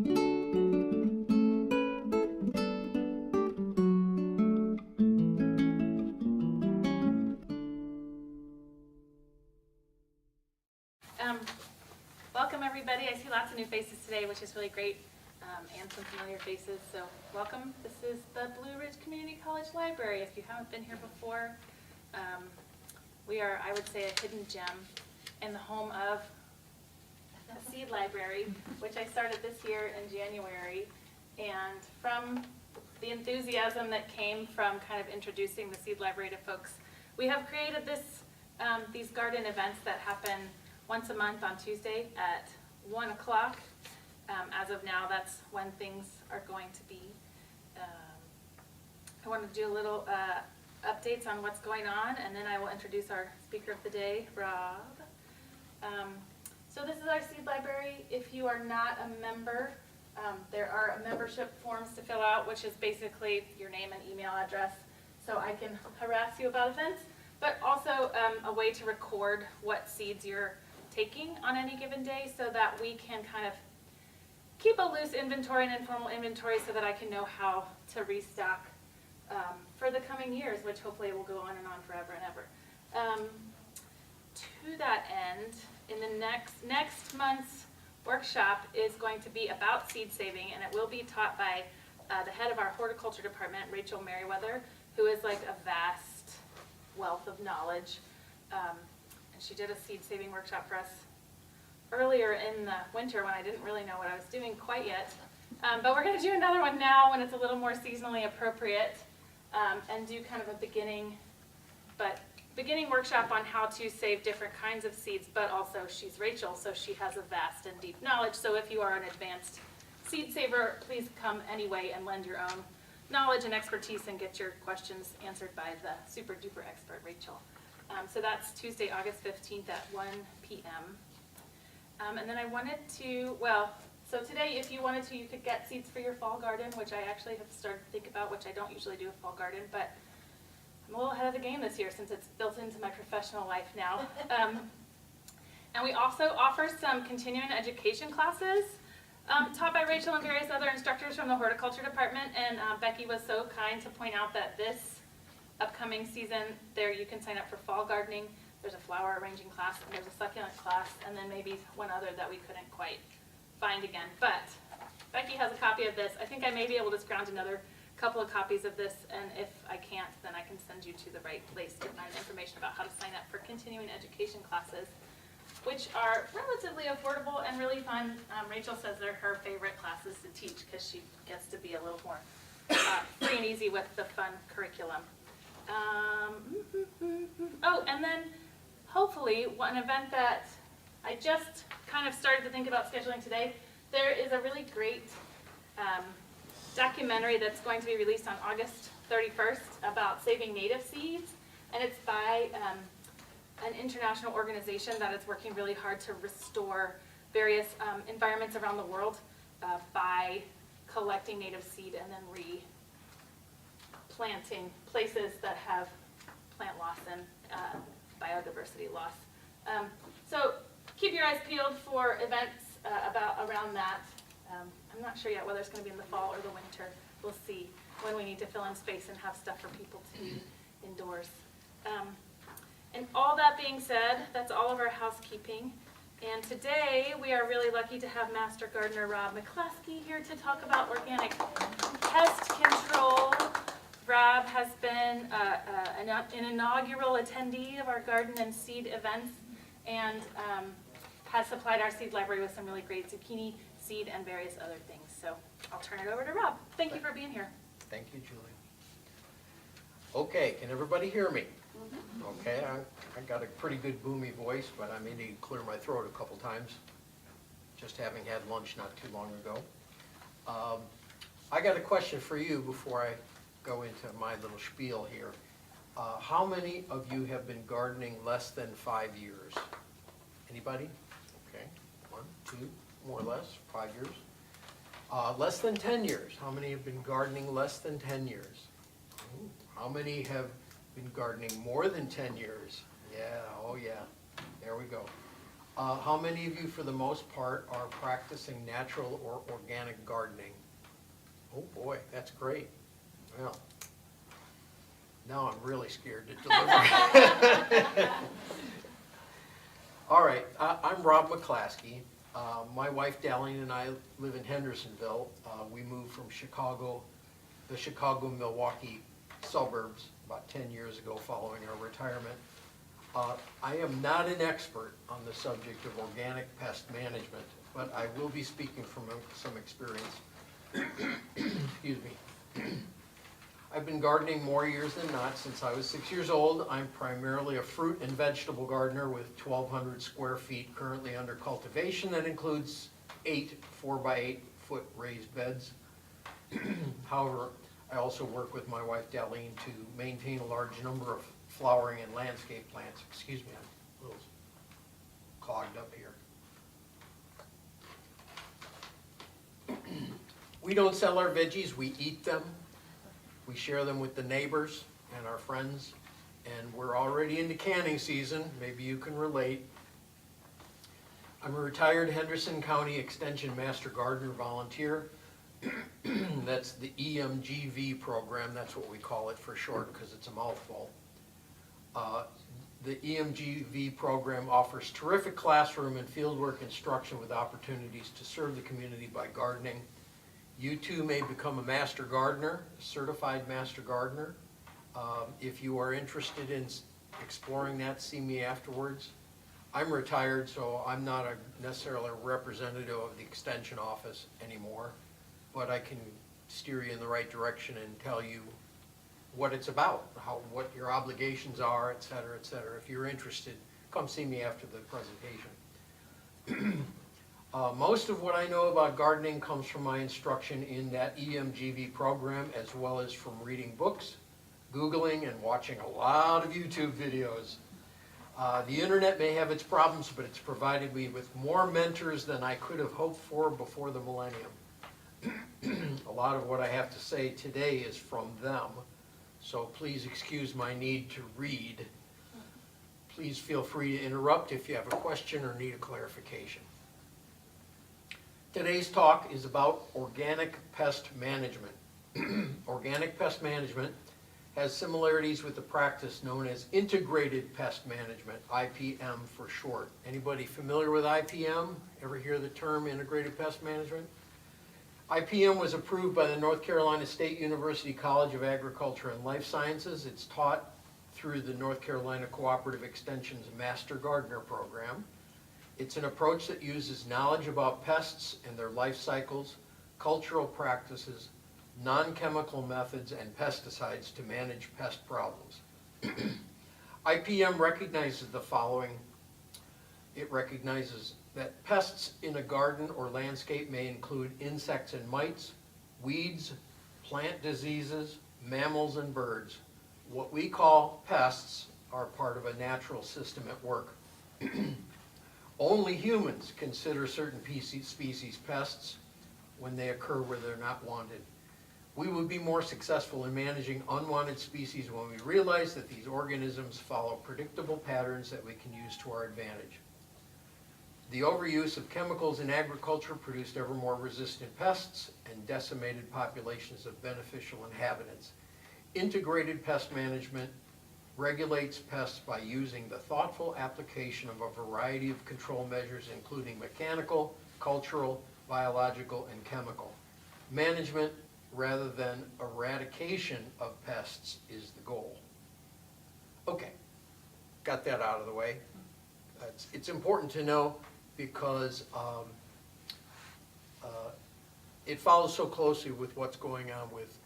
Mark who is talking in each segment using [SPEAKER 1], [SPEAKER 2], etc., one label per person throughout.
[SPEAKER 1] Welcome everybody. I see lots of new faces today, which is really great, and some familiar faces. So welcome. This is the Blue Ridge Community College Library. If you haven't been here before, we are, I would say, a hidden gem in the home of a seed library, which I started this year in January. And from the enthusiasm that came from kind of introducing the seed library to folks, we have created these garden events that happen once a month on Tuesday at 1 o'clock. As of now, that's when things are going to be. I want to do a little updates on what's going on, and then I will introduce our speaker of the day, Rob. So this is our seed library. If you are not a member, there are membership forms to fill out, which is basically your name and email address, so I can harass you about events, but also a way to record what seeds you're taking on any given day, so that we can kind of keep a loose inventory and informal inventory, so that I can know how to restock for the coming years, which hopefully will go on and on forever and ever. To that end, in the next month's workshop is going to be about seed saving, and it will be taught by the head of our horticulture department, Rachel Merriweather, who is like a vast wealth of knowledge. She did a seed saving workshop for us earlier in the winter when I didn't really know what I was doing quite yet. But we're going to do another one now when it's a little more seasonally appropriate, and do kind of a beginning workshop on how to save different kinds of seeds, but also she's Rachel, so she has a vast and deep knowledge. So if you are an advanced seed saver, please come anyway and lend your own knowledge and expertise and get your questions answered by the super duper expert Rachel. So that's Tuesday, August 15th at 1 p.m. And then I wanted to, so today if you wanted to, you could get seeds for your fall garden, which I actually have started to think about, which I don't usually do a fall garden, but I'm a little ahead of the game this year since it's built into my professional life now. And we also offer some continuing education classes taught by Rachel and various other instructors from the horticulture department. And Becky was so kind to point out that this upcoming season, there you can sign up for fall gardening. There's a flower arranging class, and there's a succulent class, and then maybe one other that we couldn't quite find again. But Becky has a copy of this. I think I may be able to scrounge another couple of copies of this, and if I can't, then I can send you to the right place to find information about how to sign up for continuing education classes, which are relatively affordable and really fun. Rachel says they're her favorite classes to teach because she gets to be a little more free and easy with the fun curriculum. Oh, and then hopefully one event that I just kind of started to think about scheduling today, there is a really great documentary that's going to be released on August 31st about saving native seeds, and it's by an international organization that is working really hard to restore various environments around the world by collecting native seed and then replanting places that have plant loss and biodiversity loss. So keep your eyes peeled for events around that. I'm not sure yet whether it's going to be in the fall or the winter. We'll see when we need to fill in space and have stuff for people to do indoors. And all that being said, that's all of our housekeeping. And today we are really lucky to have Master Gardener Rob McClasky here to talk about organic pest control. Rob has been an inaugural attendee of our garden and seed events, and has supplied our seed library with some really great zucchini seed and various other things. So I'll turn it over to Rob. Thank you for being here.
[SPEAKER 2] Thank you, Julie. Okay, can everybody hear me? Okay, I got a pretty good boomy voice, but I may need to clear my throat a couple times, just having had lunch not too long ago. I got a question for you before I go into my little spiel here. How many of you have been gardening less than 5 years? Anybody? Okay, 1, 2, more or less, 5 years. Less than 10 years. How many have been gardening less than 10 years? Ooh. How many have been gardening more than 10 years? Yeah, oh yeah, there we go. How many of you, for the most part, are practicing natural or organic gardening? Oh boy, that's great. Well, now I'm really scared to deliver. All right, I'm Rob McClasky. My wife Darlene and I live in Hendersonville. We moved from Chicago, the Chicago-Milwaukee suburbs about 10 years ago following our retirement. I am not an expert on the subject of organic pest management, but I will be speaking from some experience. Excuse me. I've been gardening more years than not since I was 6 years old. I'm primarily a fruit and vegetable gardener with 1,200 square feet currently under cultivation. That includes 8 4-by-8 foot raised beds. However, I also work with my wife Darlene to maintain a large number of flowering and landscape plants. Excuse me, I'm a little clogged up here. We don't sell our veggies, we eat them. We share them with the neighbors and our friends, and we're already into canning season. Maybe you can relate. I'm a retired Henderson County Extension Master Gardener volunteer. That's the EMGV program, that's what we call it for short because it's a mouthful. The EMGV program offers terrific classroom and fieldwork instruction with opportunities to serve the community by gardening. You too may become a master gardener, a certified master gardener. If you are interested in exploring that, see me afterwards. I'm retired, so I'm not necessarily a representative of the extension office anymore, but I can steer you in the right direction and tell you what it's about, what your obligations are, et cetera, et cetera. If you're interested, come see me after the presentation. Most of what I know about gardening comes from my instruction in that EMGV program, as well as from reading books, Googling, and watching a lot of YouTube videos. The internet may have its problems, but it's provided me with more mentors than I could have hoped for before the millennium. A lot of what I have to say today is from them, so please excuse my need to read. Please feel free to interrupt if you have a question or need a clarification. Today's talk is about organic pest management. Organic pest management has similarities with the practice known as integrated pest management, IPM for short. Anybody familiar with IPM? Ever hear the term integrated pest management? IPM was approved by the North Carolina State University College of Agriculture and Life Sciences. It's taught through the North Carolina Cooperative Extension's Master Gardener program. It's an approach that uses knowledge about pests and their life cycles, cultural practices, non-chemical methods, and pesticides to manage pest problems. IPM recognizes the following. It recognizes that pests in a garden or landscape may include insects and mites, weeds, plant diseases, mammals, and birds. What we call pests are part of a natural system at work. Only humans consider certain species pests when they occur where they're not wanted. We would be more successful in managing unwanted species when we realize that these organisms follow predictable patterns that we can use to our advantage. The overuse of chemicals in agriculture produced ever more resistant pests and decimated populations of beneficial inhabitants. Integrated pest management regulates pests by using the thoughtful application of a variety of control measures, including mechanical, cultural, biological, and chemical. Management rather than eradication of pests is the goal. Okay, got that out of the way. It's important to know because it follows so closely with what's going on with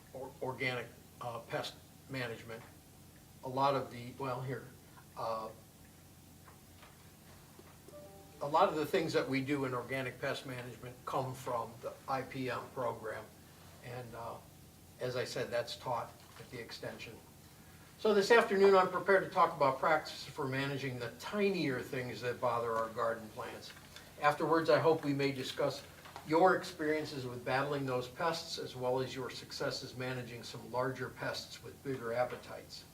[SPEAKER 2] organic pest management. A lot of the, a lot of the things that we do in organic pest management come from the IPM program. And as I said, that's taught at the extension. So this afternoon I'm prepared to talk about practices for managing the tinier things that bother our garden plants. Afterwards, I hope we may discuss your experiences with battling those pests as well as your successes managing some larger pests with bigger appetites.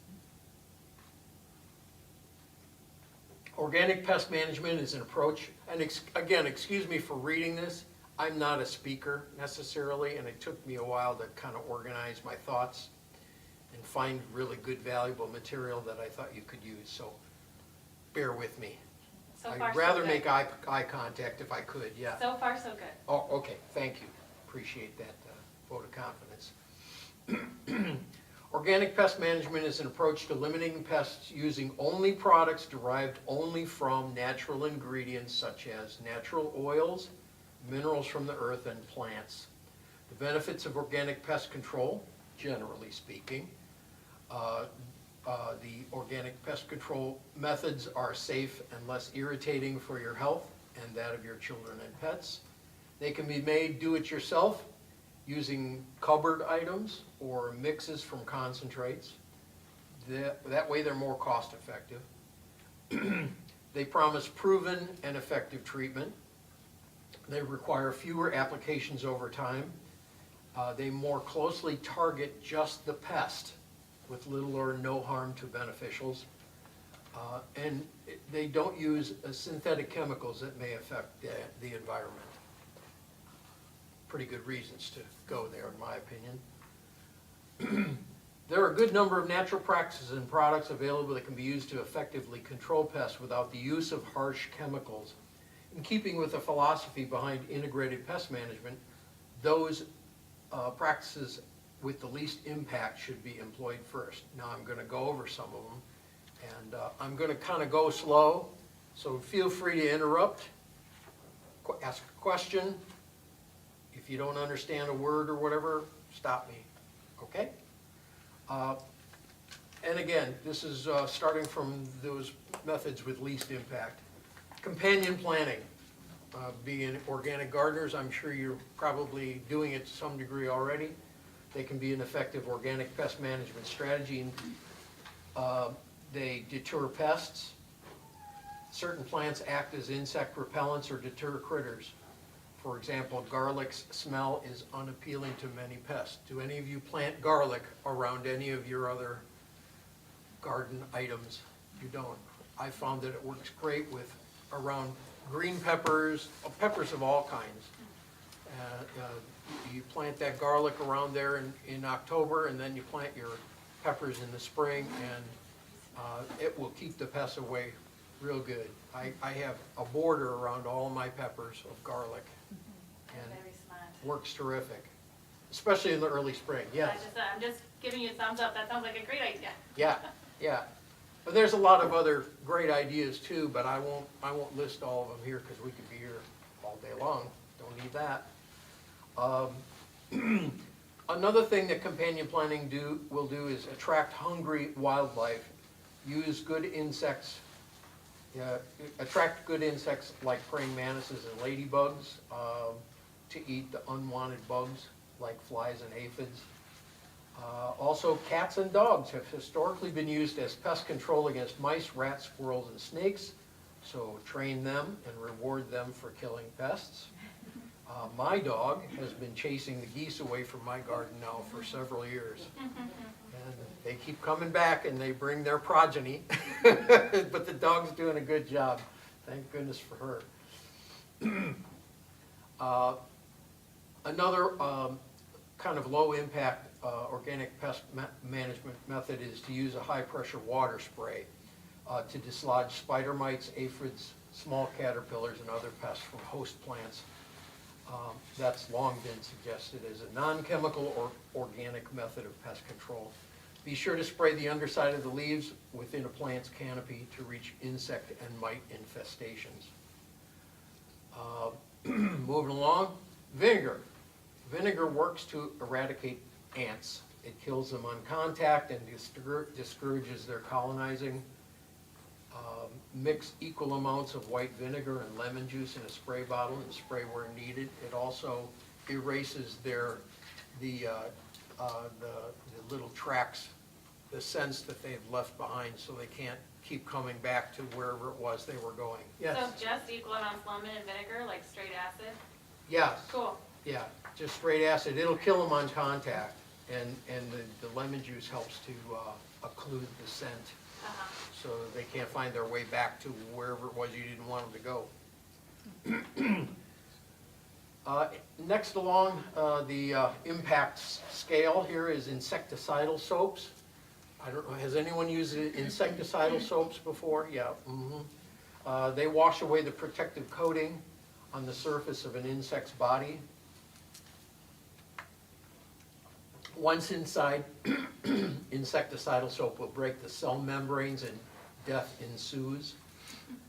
[SPEAKER 2] Organic pest management is an approach, and again, excuse me for reading this. I'm not a speaker necessarily, and it took me a while to kind of organize my thoughts and find really good, valuable material that I thought you could use, so bear with me.
[SPEAKER 1] So far,
[SPEAKER 2] I'd rather
[SPEAKER 1] so
[SPEAKER 2] make
[SPEAKER 1] good.
[SPEAKER 2] eye contact if I could, yeah.
[SPEAKER 1] So far, so good.
[SPEAKER 2] Oh, okay, thank you. Appreciate that vote of confidence. Organic pest management is an approach to limiting pests using only products derived only from natural ingredients such as natural oils, minerals from the earth, and plants. The benefits of organic pest control, generally speaking, the organic pest control methods are safe and less irritating for your health and that of your children and pets. They can be made do-it-yourself using cupboard items or mixes from concentrates. That way they're more cost-effective. They promise proven and effective treatment. They require fewer applications over time. They more closely target just the pest with little or no harm to beneficials. And they don't use synthetic chemicals that may affect the environment. Pretty good reasons to go there, in my opinion. There are a good number of natural practices and products available that can be used to effectively control pests without the use of harsh chemicals. In keeping with the philosophy behind integrated pest management, those practices with the least impact should be employed first. Now I'm going to go over some of them, and I'm going to kind of go slow, so feel free to interrupt, ask a question. If you don't understand a word or whatever, stop me, okay? And again, this is starting from those methods with least impact. Companion planting. Being organic gardeners, I'm sure you're probably doing it to some degree already. They can be an effective organic pest management strategy. They deter pests. Certain plants act as insect repellents or deter critters. For example, garlic's smell is unappealing to many pests. Do any of you plant garlic around any of your other garden items? You don't. I found that it works great with around green peppers, peppers of all kinds. You plant that garlic around there in October, and then you plant your peppers in the spring, and it will keep the pests away real good. I have a border around all my peppers of garlic, and
[SPEAKER 1] Very smart.
[SPEAKER 2] works terrific, especially in the early spring. Yes.
[SPEAKER 1] I'm just giving you a thumbs up. That sounds like a great idea.
[SPEAKER 2] Yeah, yeah. But there's a lot of other great ideas too, but I won't list all of them here because we could be here all day long. Don't need that. Another thing that companion planting will do is attract hungry wildlife. Use good insects. Attract good insects like praying mantises and ladybugs to eat the unwanted bugs like flies and aphids. Also, cats and dogs have historically been used as pest control against mice, rats, squirrels, and snakes. So train them and reward them for killing pests. My dog has been chasing the geese away from my garden now for several years. And they keep coming back and they bring their progeny. But the dog's doing a good job. Thank goodness for her. Another kind of low impact organic pest management method is to use a high pressure water spray to dislodge spider mites, aphids, small caterpillars, and other pests from host plants. That's long been suggested as a non-chemical or organic method of pest control. Be sure to spray the underside of the leaves within a plant's canopy to reach insect and mite infestations. Moving along, vinegar. Vinegar works to eradicate ants. It kills them on contact and discourages their colonizing. Mix equal amounts of white vinegar and lemon juice in a spray bottle and spray where needed. It also erases the little tracks, the scents that they've left behind, so they can't keep coming back to wherever it was they were going. Yes?
[SPEAKER 1] So just equal amounts of lemon and vinegar, like straight acid?
[SPEAKER 2] Yes.
[SPEAKER 1] Cool.
[SPEAKER 2] Yeah, just straight acid. It'll kill them on contact, and the lemon juice helps to occlude the scent. so they can't find their way back to wherever it was you didn't want them to go. Next along the impact scale here is insecticidal soaps. I don't know, has anyone used insecticidal soaps before? Yeah. They wash away the protective coating on the surface of an insect's body. Once inside, insecticidal soap will break the cell membranes and death ensues.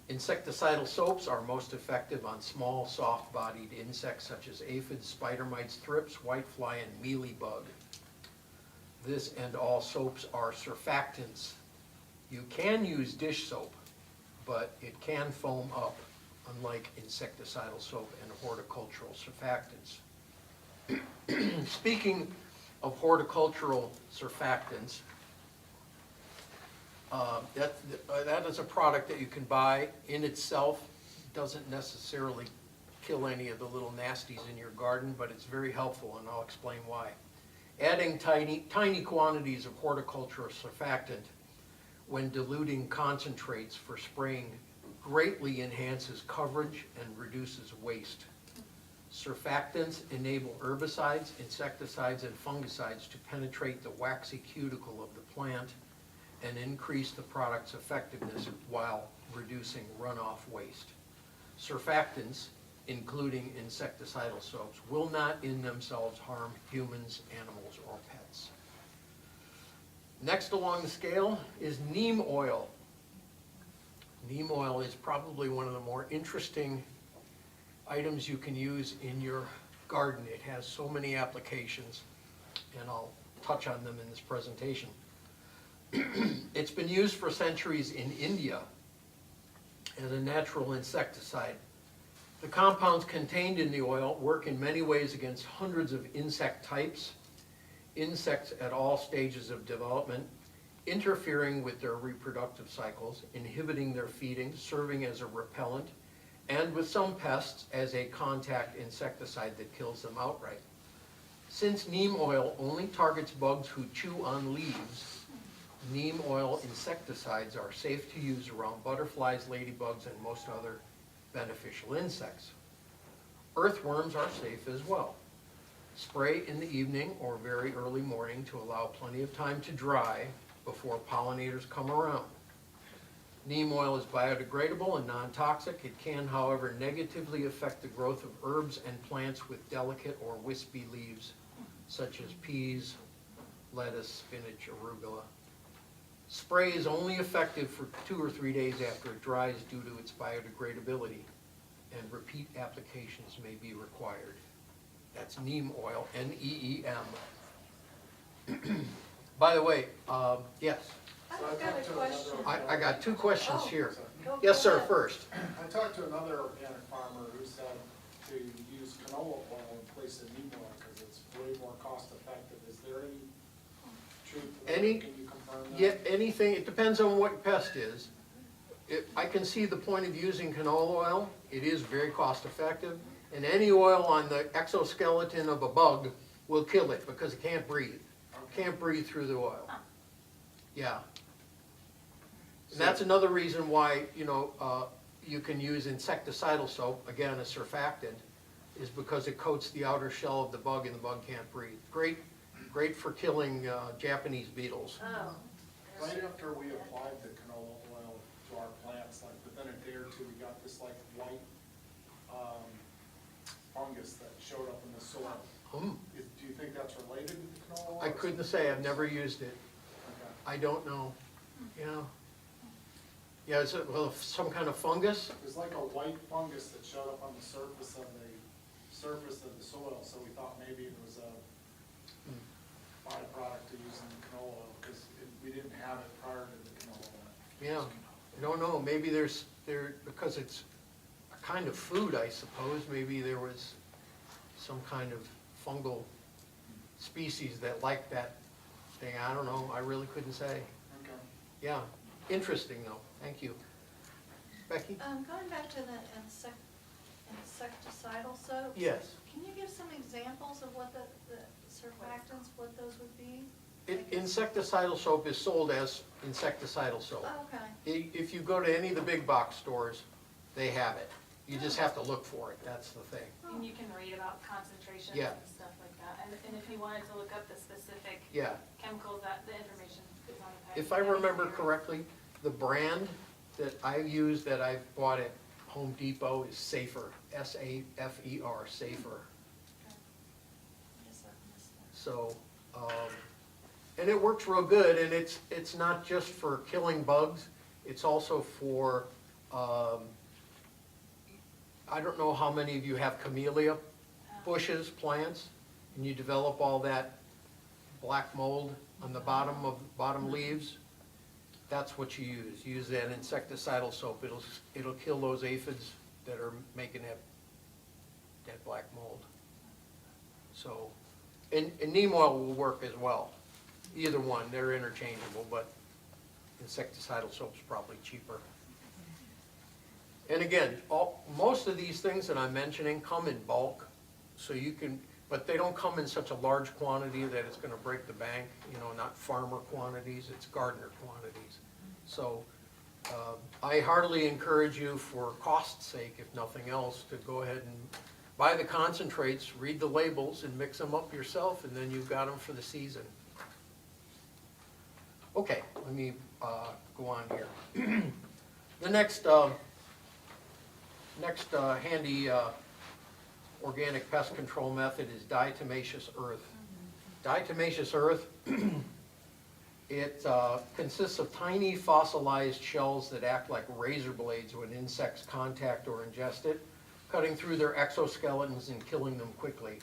[SPEAKER 2] Insecticidal soaps are most effective on small, soft-bodied insects such as aphids, spider mites, thrips, whitefly, and mealybug. This and all soaps are surfactants. You can use dish soap, but it can foam up, unlike insecticidal soap and horticultural surfactants. Speaking of horticultural surfactants, that is a product that you can buy in itself. Doesn't necessarily kill any of the little nasties in your garden, but it's very helpful, and I'll explain why. Adding tiny quantities of horticultural surfactant when diluting concentrates for spraying greatly enhances coverage and reduces waste. Surfactants enable herbicides, insecticides, and fungicides to penetrate the waxy cuticle of the plant and increase the product's effectiveness while reducing runoff waste. Surfactants, including insecticidal soaps, will not in themselves harm humans, animals, or pets. Next along the scale is neem oil. Neem oil is probably one of the more interesting items you can use in your garden. It has so many applications, and I'll touch on them in this presentation. It's been used for centuries in India as a natural insecticide. The compounds contained in the oil work in many ways against hundreds of insect types, insects at all stages of development, interfering with their reproductive cycles, inhibiting their feeding, serving as a repellent, and with some pests as a contact insecticide that kills them outright. Since neem oil only targets bugs who chew on leaves, neem oil insecticides are safe to use around butterflies, ladybugs, and most other beneficial insects. Earthworms are safe as well. Spray in the evening or very early morning to allow plenty of time to dry before pollinators come around. Neem oil is biodegradable and non-toxic. It can, however, negatively affect the growth of herbs and plants with delicate or wispy leaves, such as peas, lettuce, spinach, arugula. Spray is only effective for 2 or 3 days after it dries due to its biodegradability, and repeat applications may be required. That's neem oil, N-E-E-M. By the way, yes,
[SPEAKER 3] I've got a question.
[SPEAKER 2] I got 2 questions here.
[SPEAKER 3] Go
[SPEAKER 2] Yes, sir,
[SPEAKER 3] ahead.
[SPEAKER 2] first.
[SPEAKER 4] I talked to another organic farmer who said to use canola oil in place of neem oil because it's way more cost effective. Is there any truth to that?
[SPEAKER 2] Any-
[SPEAKER 4] Can you confirm that?
[SPEAKER 2] Yeah, anything, it depends on what pest is. I can see the point of using canola oil. It is very cost effective. And any oil on the exoskeleton of a bug will kill it because it can't breathe. Can't breathe through the oil. Yeah. And that's another reason why, you can use insecticidal soap, again, a surfactant, is because it coats the outer shell of the bug and the bug can't breathe. Great for killing Japanese beetles.
[SPEAKER 3] Oh.
[SPEAKER 4] Right after we applied the canola oil to our plants, like within a day or two, we got this like white fungus that showed up in the soil.
[SPEAKER 2] Hmm.
[SPEAKER 4] Do you think that's related to the canola oil?
[SPEAKER 2] I couldn't say, I've never used it.
[SPEAKER 4] Okay.
[SPEAKER 2] I don't know. Yeah, is it, well, some kind of fungus?
[SPEAKER 4] It was like a white fungus that showed up on the surface of the soil, so we thought maybe it was a byproduct of using the canola oil, because we didn't have it prior to the canola oil.
[SPEAKER 2] Yeah, I don't know, maybe because it's a kind of food, I suppose, maybe there was some kind of fungal species that liked that thing, I don't know, I really couldn't say.
[SPEAKER 4] Okay.
[SPEAKER 2] Yeah, interesting though, thank you. Becky?
[SPEAKER 3] Going back to the insecticidal soaps.
[SPEAKER 2] Yes.
[SPEAKER 3] Can you give some examples of what the surfactants, what those would be?
[SPEAKER 2] Insecticidal soap is sold as insecticidal soap.
[SPEAKER 3] Okay.
[SPEAKER 2] If you go to any of the big box stores, they have it. You just have to look for it, that's the thing.
[SPEAKER 1] And you can read about concentrations
[SPEAKER 2] Yeah.
[SPEAKER 1] and stuff like that. And if you wanted to look up the specific
[SPEAKER 2] Yeah.
[SPEAKER 1] chemicals, that the information is on the package.
[SPEAKER 2] If I remember correctly, the brand that I use that I've bought at Home Depot is Safer, S-A-F-E-R, Safer. So, and it works real good, and it's not just for killing bugs, it's also for, I don't know how many of you have camellia bushes, plants, and you develop all that black mold on the bottom leaves. That's what you use. Use that insecticidal soap. It'll kill those aphids that are making that black mold. So, and neem oil will work as well. Either one, they're interchangeable, but insecticidal soap's probably cheaper. And again, most of these things that I'm mentioning come in bulk, so you can, but they don't come in such a large quantity that it's gonna break the bank, you know, not farmer quantities, it's gardener quantities. So, I heartily encourage you, for cost's sake, if nothing else, to go ahead and buy the concentrates, read the labels, and mix them up yourself, and then you've got them for the season. Okay, let me go on here. The next handy organic pest control method is diatomaceous earth. Diatomaceous earth, it consists of tiny fossilized shells that act like razor blades when insects contact or ingest it, cutting through their exoskeletons and killing them quickly.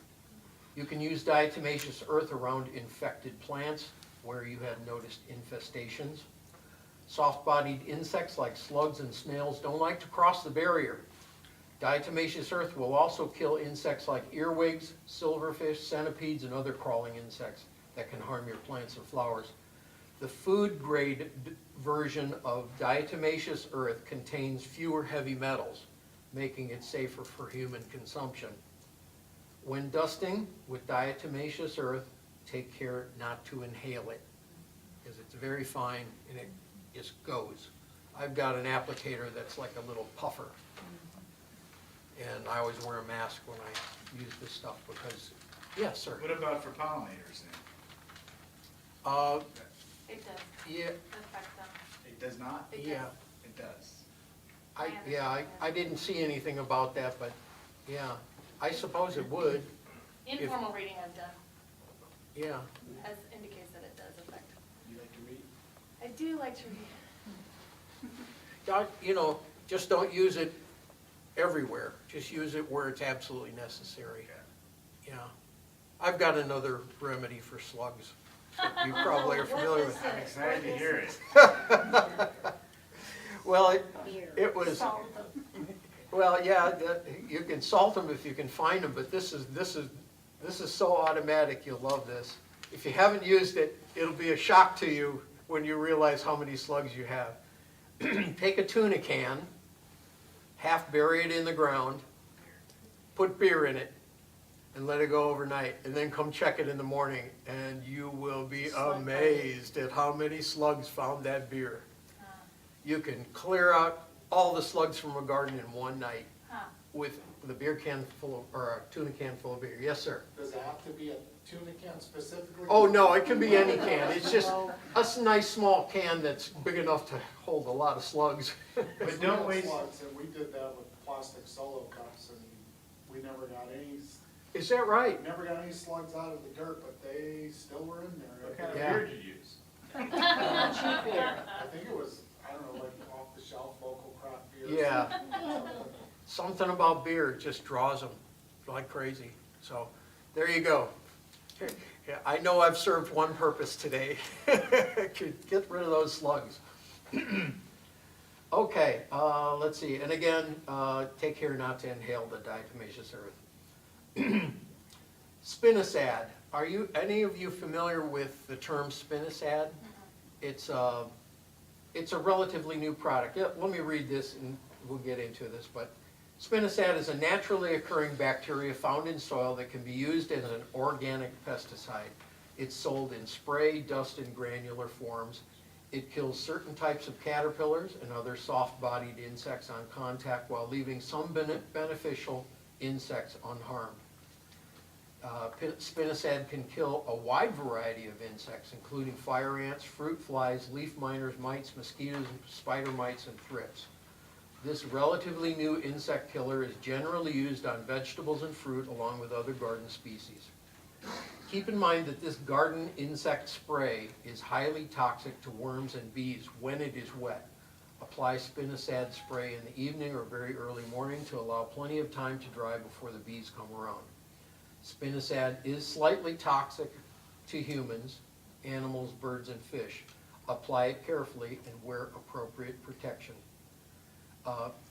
[SPEAKER 2] You can use diatomaceous earth around infected plants where you have noticed infestations. Soft-bodied insects like slugs and snails don't like to cross the barrier. Diatomaceous earth will also kill insects like earwigs, silverfish, centipedes, and other crawling insects that can harm your plants and flowers. The food-grade version of diatomaceous earth contains fewer heavy metals, making it safer for human consumption. When dusting with diatomaceous earth, take care not to inhale it, because it's very fine and it just goes. I've got an applicator that's like a little puffer, and I always wear a mask when I use this stuff because, yes, sir.
[SPEAKER 5] What about for pollinators then?
[SPEAKER 1] It does
[SPEAKER 2] Yeah,
[SPEAKER 1] affect them.
[SPEAKER 5] It does not?
[SPEAKER 1] It
[SPEAKER 2] yeah.
[SPEAKER 1] does.
[SPEAKER 5] It does.
[SPEAKER 2] I didn't see anything about that, but yeah, I suppose it would,
[SPEAKER 1] Informal reading I've done
[SPEAKER 2] yeah.
[SPEAKER 1] indicates that it does affect.
[SPEAKER 4] You like to read?
[SPEAKER 1] I do like to read.
[SPEAKER 2] You know, just don't use it everywhere. Just use it where it's absolutely necessary. Yeah. I've got another remedy for slugs that you probably are familiar with.
[SPEAKER 5] I'm excited to hear it.
[SPEAKER 2] Well, it was,
[SPEAKER 1] Salt them.
[SPEAKER 2] well, yeah, you can salt them if you can find them, but this is so automatic, you'll love this. If you haven't used it, it'll be a shock to you when you realize how many slugs you have. Take a tuna can, half bury it in the ground, put beer in it, and let it go overnight, and then come check it in the morning, and you will be amazed at how many slugs found that beer. You can clear out all the slugs from a garden in one night with a beer can full of, or a tuna can full of beer. Yes, sir.
[SPEAKER 4] Does it have to be a tuna can specifically?
[SPEAKER 2] Oh, no, it can be any can. It's just a nice small can that's big enough to hold a lot of slugs.
[SPEAKER 5] But don't
[SPEAKER 4] We had
[SPEAKER 5] waste,
[SPEAKER 4] slugs, and we did that with plastic solo cups, and we never got any,
[SPEAKER 2] Is that right?
[SPEAKER 4] never got any slugs out of the dirt, but they still were in there.
[SPEAKER 5] what kind of
[SPEAKER 2] Yeah.
[SPEAKER 5] beer did you use?
[SPEAKER 4] I think it was, I don't know, like off the shelf local craft beer. or
[SPEAKER 2] Yeah.
[SPEAKER 4] something.
[SPEAKER 2] Something about beer just draws them like crazy. So, there you go. Yeah, I know I've served one purpose today. Get rid of those slugs. Okay, let's see. And again, take care not to inhale the diatomaceous earth. Spinosad. Are any of you familiar with the term spinosad? It's a relatively new product. Yeah, let me read this and we'll get into this. But spinosad is a naturally occurring bacteria found in soil that can be used as an organic pesticide. It's sold in spray, dust, and granular forms. It kills certain types of caterpillars and other soft-bodied insects on contact while leaving some beneficial insects unharmed. Spinosad can kill a wide variety of insects, including fire ants, fruit flies, leaf miners, mites, mosquitoes, spider mites, and thrips. This relatively new insect killer is generally used on vegetables and fruit along with other garden species. Keep in mind that this garden insect spray is highly toxic to worms and bees when it is wet. Apply Spinosad spray in the evening or very early morning to allow plenty of time to dry before the bees come around. Spinosad is slightly toxic to humans, animals, birds, and fish. Apply it carefully and wear appropriate protection.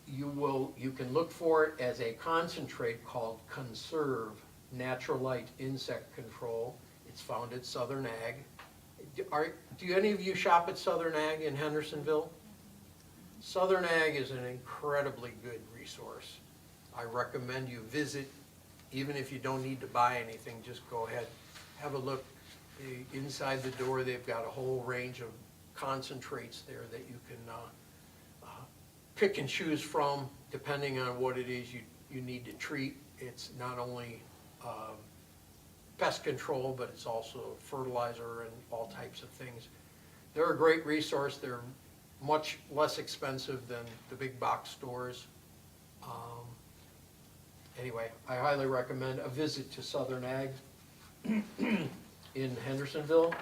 [SPEAKER 2] You can look for it as a concentrate called Conserve Natural Light Insect Control. It's found at Southern Ag. Do any of you shop at Southern Ag in Hendersonville? Southern Ag is an incredibly good resource. I recommend you visit. Even if you don't need to buy anything, just go ahead, have a look. Inside the door, they've got a whole range of concentrates there that you can pick and choose from, depending on what it is you need to treat. It's not only pest control, but it's also fertilizer and all types of things. They're a great resource. They're much less expensive than the big box stores. Anyway, I highly recommend a visit to Southern Ag in Hendersonville.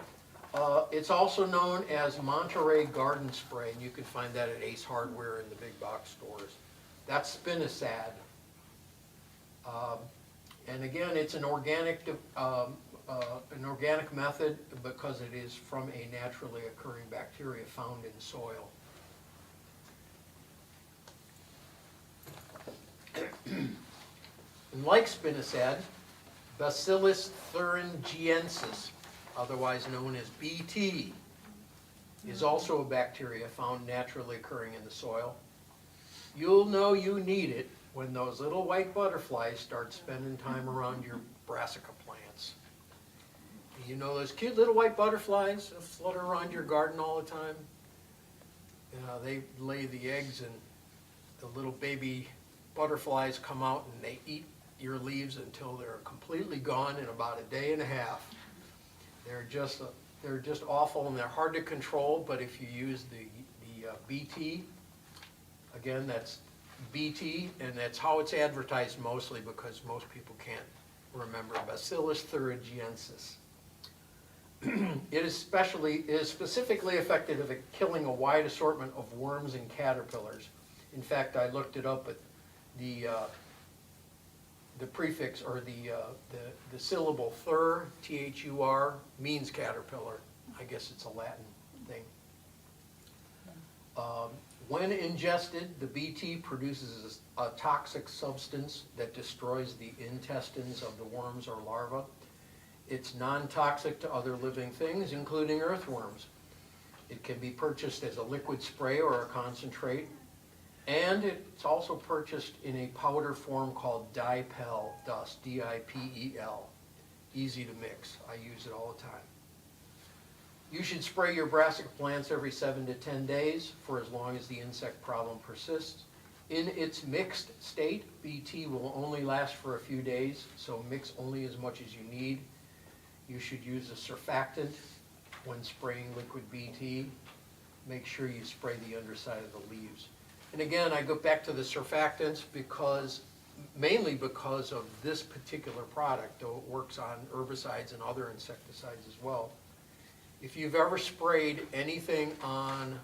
[SPEAKER 2] It's also known as Monterey Garden Spray, and you can find that at Ace Hardware in the big box stores. That's Spinosad. And again, it's an organic method because it is from a naturally occurring bacteria found in soil. And like Spinosad, Bacillus thuringiensis, otherwise known as BT, is also a bacteria found naturally occurring in the soil. You'll know you need it when those little white butterflies start spending time around your brassica plants. You know those cute little white butterflies that flutter around your garden all the time? They lay the eggs and the little baby butterflies come out and they eat your leaves until they're completely gone in about a day and a half. They're just awful and they're hard to control, but if you use the BT, again, that's BT, and that's how it's advertised mostly because most people can't remember, Bacillus thuringiensis. It is specifically effective at killing a wide assortment of worms and caterpillars. In fact, I looked it up, but the prefix or the syllable thur, T-H-U-R, means caterpillar. I guess it's a Latin thing. When ingested, the BT produces a toxic substance that destroys the intestines of the worms or larvae. It's non-toxic to other living things, including earthworms. It can be purchased as a liquid spray or a concentrate, and it's also purchased in a powder form called dipel dust, D-I-P-E-L. Easy to mix. I use it all the time. You should spray your brassica plants every 7 to 10 days for as long as the insect problem persists. In its mixed state, BT will only last for a few days, so mix only as much as you need. You should use a surfactant when spraying liquid BT. Make sure you spray the underside of the leaves. And again, I go back to the surfactants mainly because of this particular product, though it works on herbicides and other insecticides as well. If you've ever sprayed anything on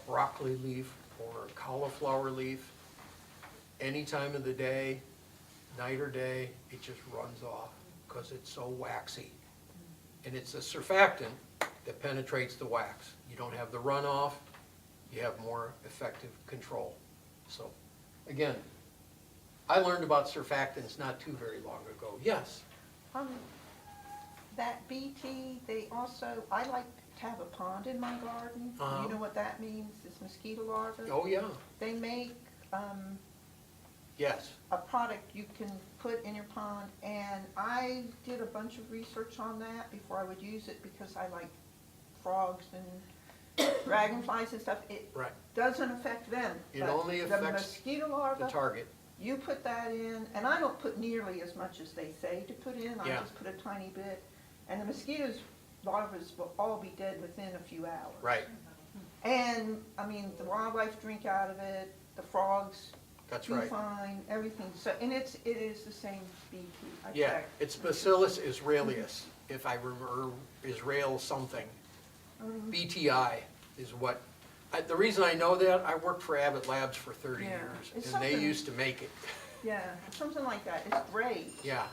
[SPEAKER 2] broccoli leaf or cauliflower leaf, any time of the day, night or day, it just runs off because it's so waxy. And it's a surfactant that penetrates the wax. You don't have the runoff, you have more effective control. So, again, I learned about surfactants not too very long ago. Yes?
[SPEAKER 6] That BT, I like to have a pond in my garden. You know what that means? It's mosquito larvae.
[SPEAKER 2] Oh, yeah.
[SPEAKER 6] They make
[SPEAKER 2] Yes,
[SPEAKER 6] a product you can put in your pond, and I did a bunch of research on that before I would use it, because I like frogs and dragonflies and stuff. It
[SPEAKER 2] right.
[SPEAKER 6] doesn't affect them.
[SPEAKER 2] It
[SPEAKER 6] but
[SPEAKER 2] only
[SPEAKER 6] the
[SPEAKER 2] affects
[SPEAKER 6] mosquito
[SPEAKER 2] The
[SPEAKER 6] larva,
[SPEAKER 2] target,
[SPEAKER 6] you put that in, and I don't put nearly as much as they say to put in, I
[SPEAKER 2] Yeah.
[SPEAKER 6] just put a tiny bit. And the mosquitoes, larvas will all be dead within a few hours.
[SPEAKER 2] right,
[SPEAKER 6] And, I mean, the wildlife drink out of it, the frogs
[SPEAKER 2] that's
[SPEAKER 6] do
[SPEAKER 2] right.
[SPEAKER 6] fine, everything, so, and it is the same BT, I
[SPEAKER 2] Yeah,
[SPEAKER 6] checked.
[SPEAKER 2] it's Bacillus israelis, if I remember, Israel something.
[SPEAKER 6] Mhm.
[SPEAKER 2] BTI is what, the reason I know that, I worked for Abbott Labs for 30
[SPEAKER 6] Yeah,
[SPEAKER 2] years,
[SPEAKER 6] it's
[SPEAKER 2] and they
[SPEAKER 6] something-
[SPEAKER 2] used to make it.
[SPEAKER 6] Yeah, something like that, it's great.
[SPEAKER 2] Yeah,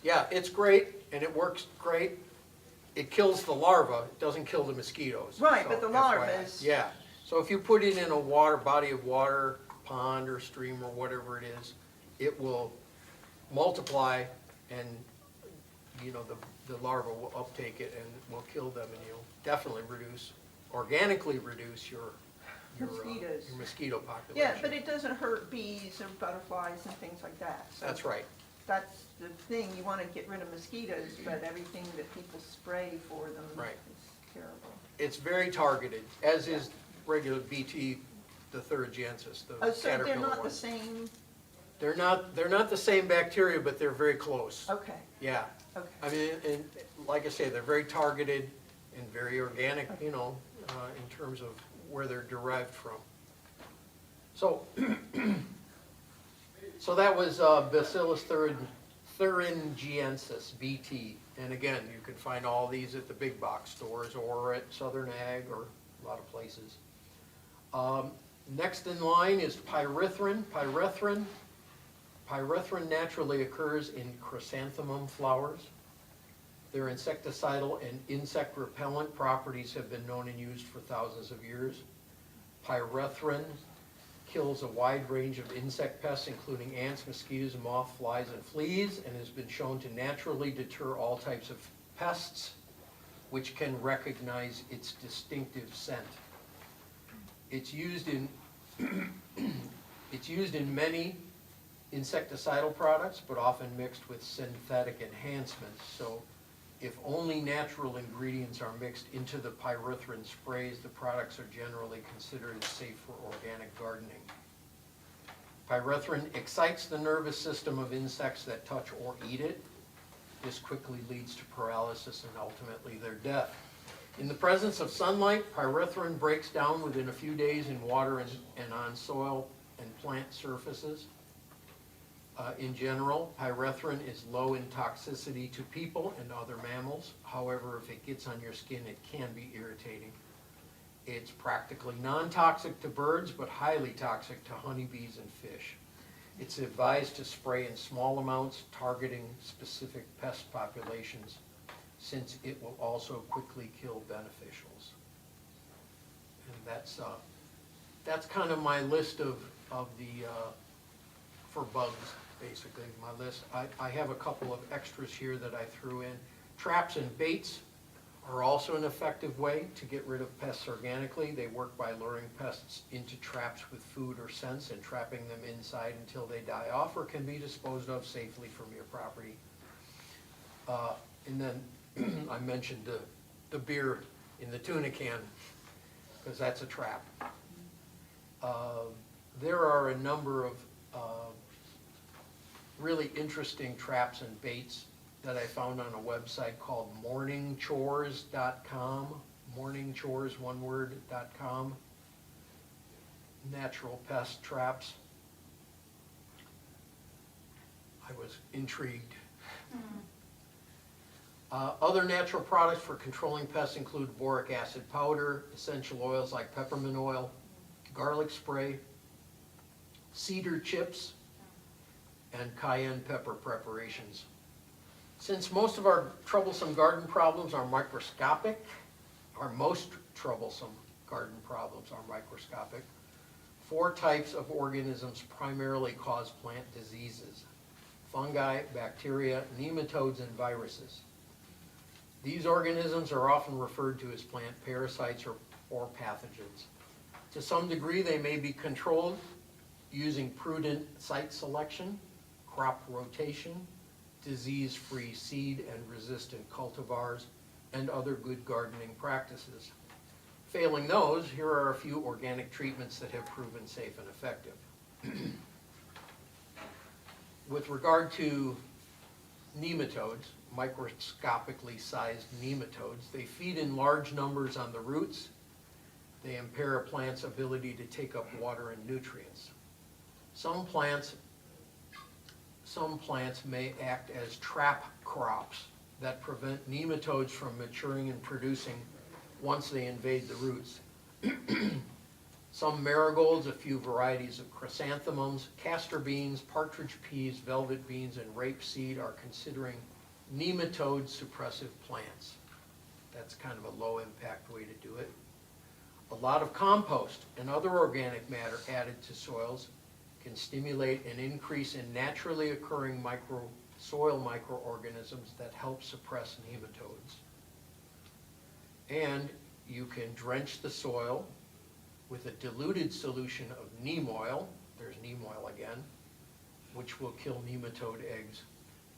[SPEAKER 2] yeah, it's great, and it works great. It kills the larva, it doesn't kill the mosquitoes.
[SPEAKER 6] Right,
[SPEAKER 2] so
[SPEAKER 6] but the
[SPEAKER 2] FYI.
[SPEAKER 6] larvas-
[SPEAKER 2] Yeah, so if you put it in a body of water, pond or stream or whatever it is, it will multiply, and, you know, the larva will uptake it and will kill them, and you'll definitely organically reduce your
[SPEAKER 6] Mosquitoes.
[SPEAKER 2] your mosquito population.
[SPEAKER 6] Yeah, but it doesn't hurt bees or butterflies and things like that. So
[SPEAKER 2] That's right.
[SPEAKER 6] that's the thing, you wanna get rid of mosquitoes, but everything that people spray for them
[SPEAKER 2] Right.
[SPEAKER 6] is terrible.
[SPEAKER 2] It's very targeted, as is regular BT, the thuringiensis, the
[SPEAKER 6] Oh, so they're
[SPEAKER 2] caterpillar
[SPEAKER 6] not the
[SPEAKER 2] one.
[SPEAKER 6] same,
[SPEAKER 2] They're not the same bacteria, but they're very close.
[SPEAKER 6] okay,
[SPEAKER 2] Yeah,
[SPEAKER 6] okay.
[SPEAKER 2] I mean, and like I say, they're very targeted and very organic, you know, in terms of where they're derived from. So, so that was Bacillus thuringiensis, BT. And again, you can find all these at the big box stores or at Southern Ag or a lot of places. Next in line is pyrethrin. Pyrethrin naturally occurs in chrysanthemum flowers. Their insecticidal and insect repellent properties have been known and used for thousands of years. Pyrethrin kills a wide range of insect pests, including ants, mosquitoes, moths, flies, and fleas, and has been shown to naturally deter all types of pests, which can recognize its distinctive scent. It's used in many insecticidal products, but often mixed with synthetic enhancements. So if only natural ingredients are mixed into the pyrethrin sprays, the products are generally considered safe for organic gardening. Pyrethrin excites the nervous system of insects that touch or eat it. This quickly leads to paralysis and ultimately their death. In the presence of sunlight, pyrethrin breaks down within a few days in water and on soil and plant surfaces. In general, pyrethrin is low in toxicity to people and other mammals. However, if it gets on your skin, it can be irritating. It's practically non-toxic to birds, but highly toxic to honeybees and fish. It's advised to spray in small amounts, targeting specific pest populations, since it will also quickly kill beneficials. And that's kind of my list of the, for bugs, basically, my list. I have a couple of extras here that I threw in. Traps and baits are also an effective way to get rid of pests organically. They work by luring pests into traps with food or scents and trapping them inside until they die off or can be disposed of safely from your property. And then I mentioned the beer in the tuna can, because that's a trap. There are a number of really interesting traps and baits that I found on a website called morningchores.com, morningchores, one word.com, natural pest traps. I was intrigued. Other natural products for controlling pests include boric acid powder, essential oils like peppermint oil, garlic spray, cedar chips, and cayenne pepper preparations. Since most of our troublesome garden problems are microscopic, our most troublesome garden problems are microscopic, 4 types of organisms primarily cause plant diseases: fungi, bacteria, nematodes, and viruses. These organisms are often referred to as plant parasites or pathogens. To some degree, they may be controlled using prudent site selection, crop rotation, disease-free seed and resistant cultivars, and other good gardening practices. Failing those, here are a few organic treatments that have proven safe and effective. With regard to nematodes, microscopically sized nematodes, they feed in large numbers on the roots. They impair a plant's ability to take up water and nutrients. Some plants may act as trap crops that prevent nematodes from maturing and producing once they invade the roots. Some marigolds, a few varieties of chrysanthemums, castor beans, partridge peas, velvet beans, and rapeseed are considering nematode suppressive plants. That's kind of a low impact way to do it. A lot of compost and other organic matter added to soils can stimulate an increase in naturally occurring soil microorganisms that help suppress nematodes. And you can drench the soil with a diluted solution of neem oil, there's neem oil again, which will kill nematode eggs.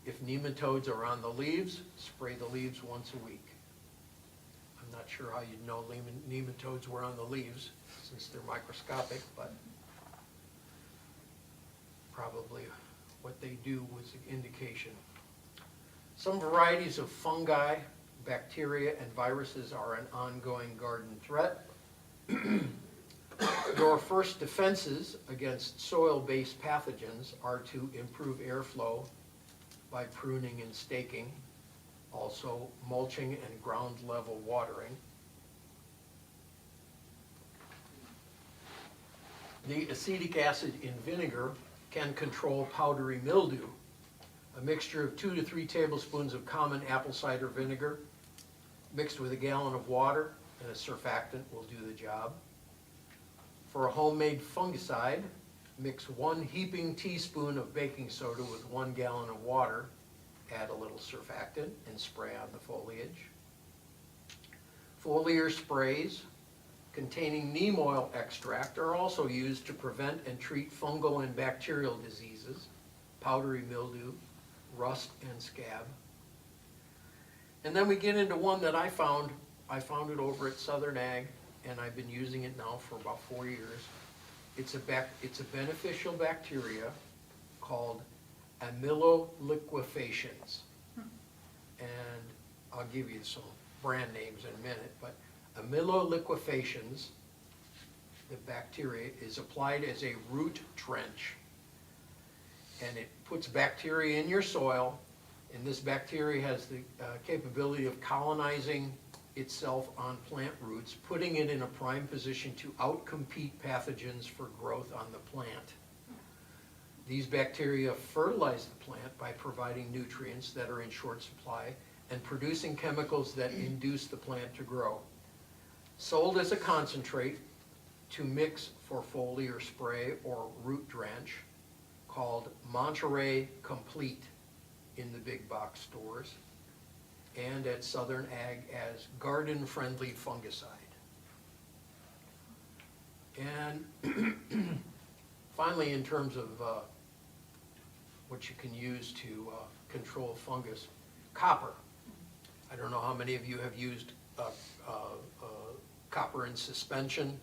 [SPEAKER 2] If nematodes are on the leaves, spray the leaves once a week. I'm not sure how you'd know nematodes were on the leaves since they're microscopic, but probably what they do was an indication. Some varieties of fungi, bacteria, and viruses are an ongoing garden threat. Your first defenses against soil-based pathogens are to improve airflow by pruning and staking, also mulching and ground level watering. The acetic acid in vinegar can control powdery mildew. A mixture of 2 to 3 tablespoons of common apple cider vinegar mixed with a gallon of water and a surfactant will do the job. For a homemade fungicide, mix 1 heaping teaspoon of baking soda with 1 gallon of water, add a little surfactant, and spray on the foliage. Foliar sprays containing neem oil extract are also used to prevent and treat fungal and bacterial diseases, powdery mildew, rust, and scab. And then we get into one that I found it over at Southern Ag, and I've been using it now for about 4 years. It's a beneficial bacteria called amyloliquefaciens. And I'll give you some brand names in a minute, but amyloliquefaciens, the bacteria, is applied as a root drench. And it puts bacteria in your soil, and this bacteria has the capability of colonizing itself on plant roots, putting it in a prime position to outcompete pathogens for growth on the plant. These bacteria fertilize the plant by providing nutrients that are in short supply and producing chemicals that induce the plant to grow. Sold as a concentrate to mix for foliar spray or root drench, called Monterey Complete in the big box stores, and at Southern Ag as garden-friendly fungicide. And finally, in terms of what you can use to control fungus, copper. I don't know how many of you have used copper in suspension.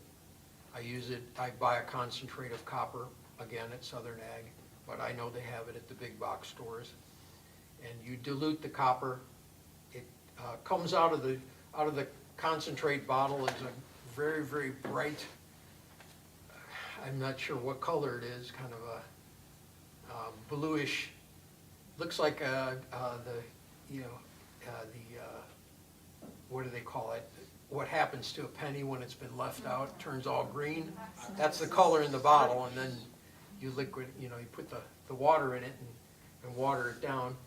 [SPEAKER 2] I use it, I buy a concentrate of copper, again at Southern Ag, but I know they have it at the big box stores. And you dilute the copper. It comes out of the concentrate bottle as a very, very bright, I'm not sure what color it is, kind of a bluish, looks like what do they call it? What happens to a penny when it's been left out? It turns all green. That's the color in the bottle, and then you you put the water in it and water it down.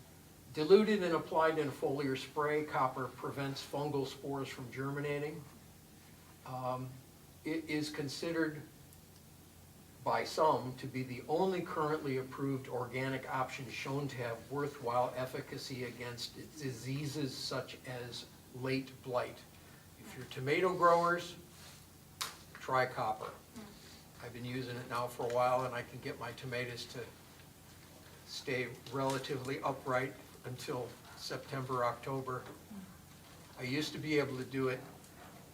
[SPEAKER 2] Diluted and applied in a foliar spray, copper prevents fungal spores from germinating. It is considered by some to be the only currently approved organic option shown to have worthwhile efficacy against diseases such as late blight. If you're tomato growers, try copper. I've been using it now for a while, and I can get my tomatoes to stay relatively upright until September, October. I used to be able to do it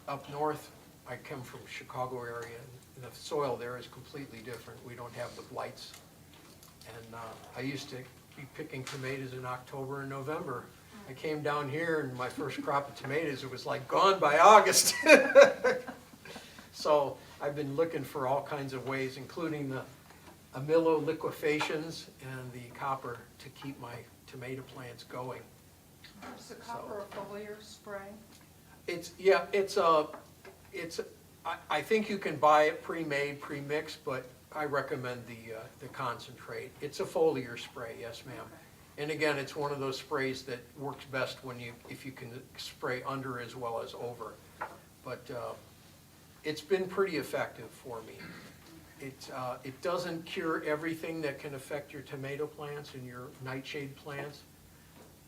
[SPEAKER 2] up north. I come from Chicago area, and the soil there is completely different. We don't have the blights. And I used to be picking tomatoes in October and November. I came down here, and my first crop of tomatoes, it was like gone by August. So I've been looking for all kinds of ways, including the amylo liquefations and the copper, to keep my tomato plants going.
[SPEAKER 6] Is the copper a foliar spray?
[SPEAKER 2] I think you can buy it pre-made, pre-mixed, but I recommend the concentrate. It's a foliar spray, yes, ma'am. And again, it's one of those sprays that works best if you can spray under as well as over. But it's been pretty effective for me. It doesn't cure everything that can affect your tomato plants and your nightshade plants,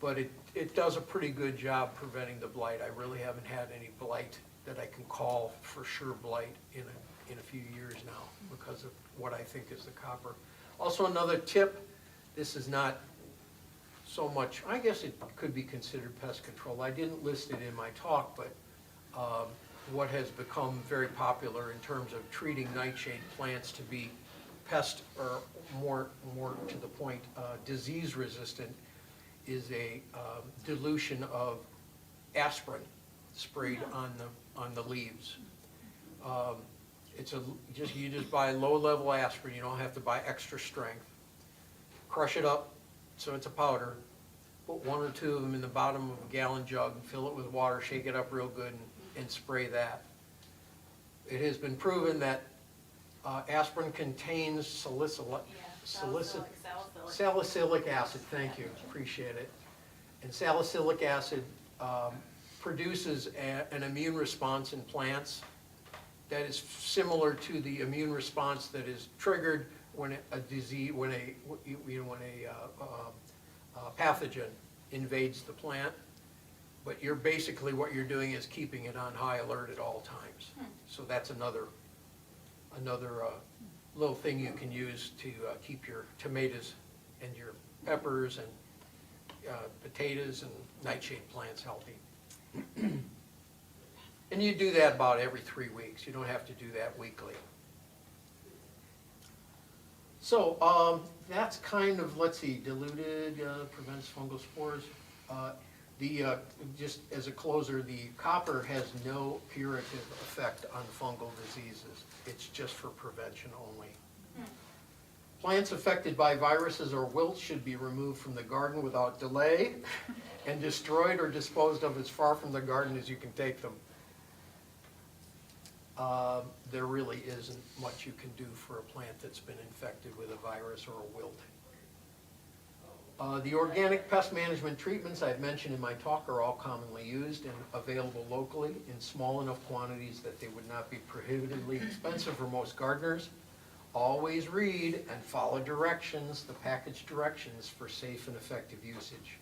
[SPEAKER 2] but it does a pretty good job preventing the blight. I really haven't had any blight that I can call for sure blight in a few years now because of what I think is the copper. Also, another tip, this is not so much, I guess it could be considered pest control. I didn't list it in my talk, but what has become very popular in terms of treating nightshade plants to be pest, or more to the point, disease resistant, is a dilution of aspirin sprayed on the leaves. You just buy low-level aspirin. You don't have to buy extra strength. Crush it up so it's a powder. Put 1 or 2 of them in the bottom of a gallon jug, fill it with water, shake it up real good, and spray that. It has been proven that aspirin contains salicylic acid, thank you, appreciate it. And salicylic acid produces an immune response in plants that is similar to the immune response that is triggered when a pathogen invades the plant. But what you're doing is keeping it on high alert at all times. So that's another little thing you can use to keep your tomatoes and your peppers and potatoes and nightshade plants healthy. And you do that about every 3 weeks. You don't have to do that weekly. So that's kind of, let's see, diluted, prevents fungal spores. Just as a closer, the copper has no curative effect on fungal diseases. It's just for prevention only. Plants affected by viruses or wilts should be removed from the garden without delay and destroyed or disposed of as far from the garden as you can take them. There really isn't much you can do for a plant that's been infected with a virus or a wilt. The organic pest management treatments I've mentioned in my talk are all commonly used and available locally in small enough quantities that they would not be prohibitively expensive for most gardeners. Always read and follow directions, the package directions, for safe and effective usage.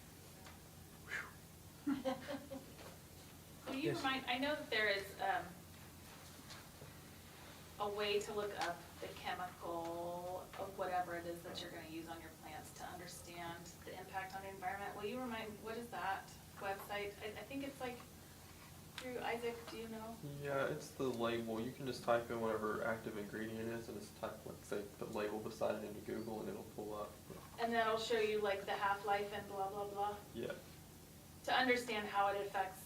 [SPEAKER 1] Will you
[SPEAKER 2] Yes.
[SPEAKER 1] remind, I know that there is a way to look up the chemical of whatever it is that you're gonna use on your plants to understand the impact on the environment. Will you remind, what is that website? I think it's like through Isaac, do you know?
[SPEAKER 7] Yeah, it's the label. You can just type in whatever active ingredient is and just type, like, say, put label beside it into Google and it'll pull up.
[SPEAKER 1] And then it'll show you like the half-life and blah, blah, blah.
[SPEAKER 7] Yeah.
[SPEAKER 1] To understand how it affects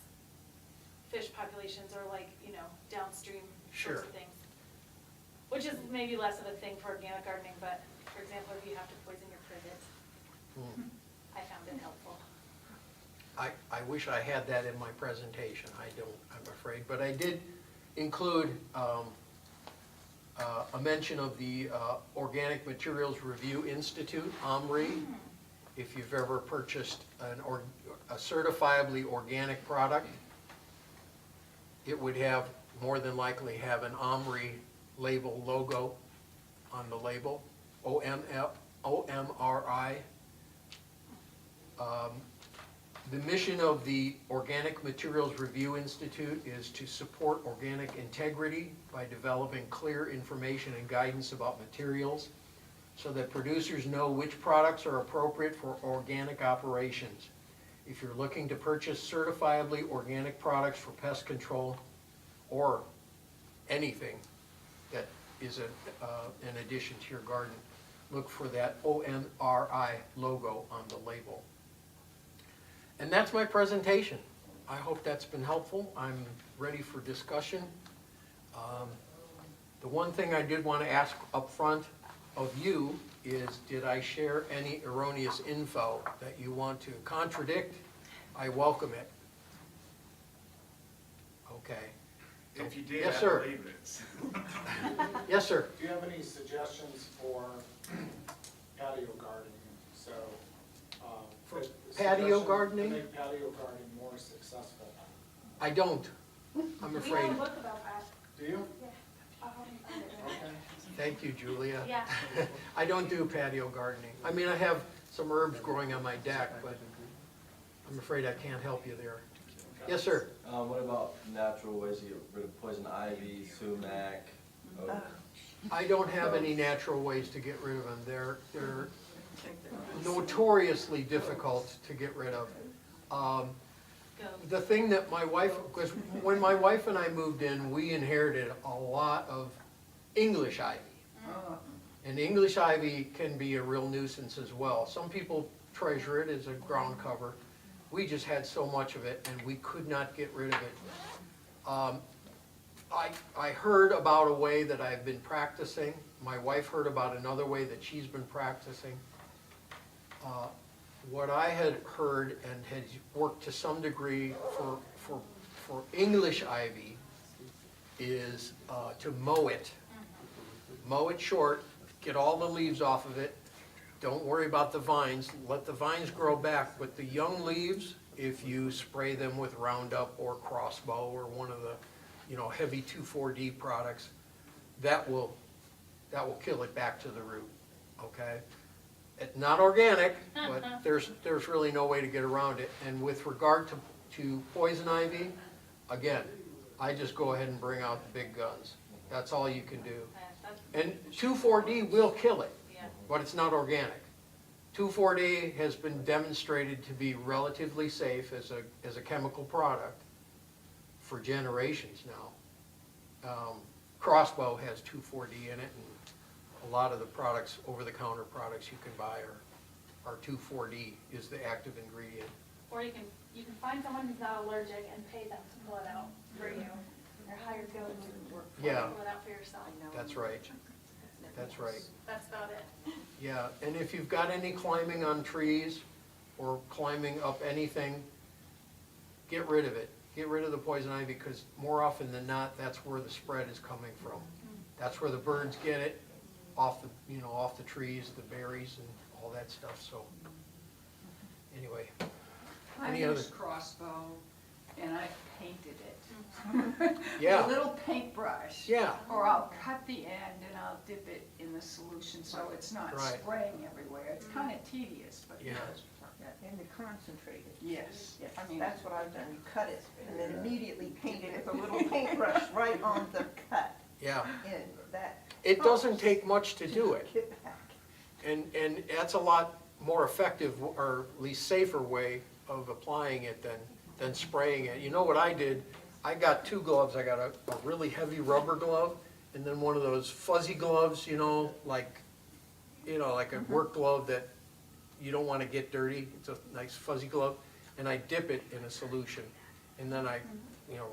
[SPEAKER 1] fish populations or like, downstream sorts of things. Which is maybe less of a thing for organic gardening, but for example, if you have to poison your privet, I found it helpful.
[SPEAKER 2] I wish I had that in my presentation. I don't, I'm afraid, but I did include a mention of the Organic Materials Review Institute, OMRI. If you've ever purchased a certifiably organic product, it would have, more than likely have an OMRI label logo on the label, OMRI. The mission of the Organic Materials Review Institute is to support organic integrity by developing clear information and guidance about materials so that producers know which products are appropriate for organic operations. If you're looking to purchase certifiably organic products for pest control or anything that is an addition to your garden, look for that OMRI logo on the label. And that's my presentation. I hope that's been helpful. I'm ready for discussion. The one thing I did want to ask up front of you is, did I share any erroneous info that you want to contradict? I welcome it. Okay.
[SPEAKER 5] If you did,
[SPEAKER 2] Yes,
[SPEAKER 5] I
[SPEAKER 2] sir.
[SPEAKER 5] believe it.
[SPEAKER 2] Yes, sir.
[SPEAKER 4] Do you have any suggestions for patio gardening? So,
[SPEAKER 2] For
[SPEAKER 4] suggestion
[SPEAKER 2] patio gardening?
[SPEAKER 4] To make patio gardening more successful.
[SPEAKER 2] I don't. I'm
[SPEAKER 1] We
[SPEAKER 2] afraid.
[SPEAKER 1] have a book about that.
[SPEAKER 4] Do you?
[SPEAKER 1] I'll help you find it.
[SPEAKER 4] Okay.
[SPEAKER 2] Thank you, Julia.
[SPEAKER 1] Yeah.
[SPEAKER 2] I don't do patio gardening. I mean, I have some herbs growing on my deck, but I'm afraid I can't help you there. Yes, sir.
[SPEAKER 8] What about natural ways to get rid of poison ivy, sumac, oak?
[SPEAKER 2] I don't have any natural ways to get rid of them. They're notoriously difficult to get rid of.
[SPEAKER 1] Go.
[SPEAKER 2] The thing that my wife, because when my wife and I moved in, we inherited a lot of English ivy. And English ivy can be a real nuisance as well. Some people treasure it as a ground cover. We just had so much of it and we could not get rid of it. I heard about a way that I've been practicing. My wife heard about another way that she's been practicing. What I had heard and had worked to some degree for English ivy is to mow it. Mow it short, get all the leaves off of it. Don't worry about the vines, let the vines grow back, but the young leaves, if you spray them with Roundup or Crossbow or one of the, heavy 2,4-D products, that will kill it back to the root, okay? It's not organic, but there's really no way to get around it. And with regard to poison ivy, again, I just go ahead and bring out the big guns. That's all you can do. And 2,4-D will kill it,
[SPEAKER 1] Yeah.
[SPEAKER 2] but it's not organic. 2,4-D has been demonstrated to be relatively safe as a chemical product for generations now. Crossbow has 2,4-D in it, and a lot of the products, over-the-counter products you can buy are 2,4-D is the active ingredient.
[SPEAKER 1] Or you can find someone who's not allergic and pay them to pull it out for you. Or hire goats and
[SPEAKER 2] Yeah.
[SPEAKER 1] pull it out for yourself.
[SPEAKER 2] That's right. That's right.
[SPEAKER 1] That's about it.
[SPEAKER 2] Yeah, and if you've got any climbing on trees or climbing up anything, get rid of it. Get rid of the poison ivy, because more often than not, that's where the spread is coming from. That's where the birds get it, off the trees, the berries and all that stuff, so. Anyway,
[SPEAKER 9] I
[SPEAKER 2] Any
[SPEAKER 9] use
[SPEAKER 2] other-
[SPEAKER 9] Crossbow, and I painted it.
[SPEAKER 2] Yeah.
[SPEAKER 9] A little paintbrush.
[SPEAKER 2] yeah,
[SPEAKER 9] Or I'll cut the end and I'll dip it in the solution so it's not
[SPEAKER 2] Right.
[SPEAKER 9] spraying everywhere. It's kind of tedious, but
[SPEAKER 2] yeah,
[SPEAKER 6] And the concentrated.
[SPEAKER 9] yes.
[SPEAKER 6] Yes,
[SPEAKER 9] I mean,
[SPEAKER 6] that's what I've done. You cut it and then immediately paint it with a little paintbrush right on the cut.
[SPEAKER 2] yeah.
[SPEAKER 6] And that.
[SPEAKER 2] It doesn't take much to do it.
[SPEAKER 6] Get back.
[SPEAKER 2] And that's a lot more effective, or at least safer way of applying it than spraying it. You know what I did? I got two gloves. I got a really heavy rubber glove and then one of those fuzzy gloves, like a work glove that you don't want to get dirty. It's a nice fuzzy glove. And I dip it in a solution. And then I,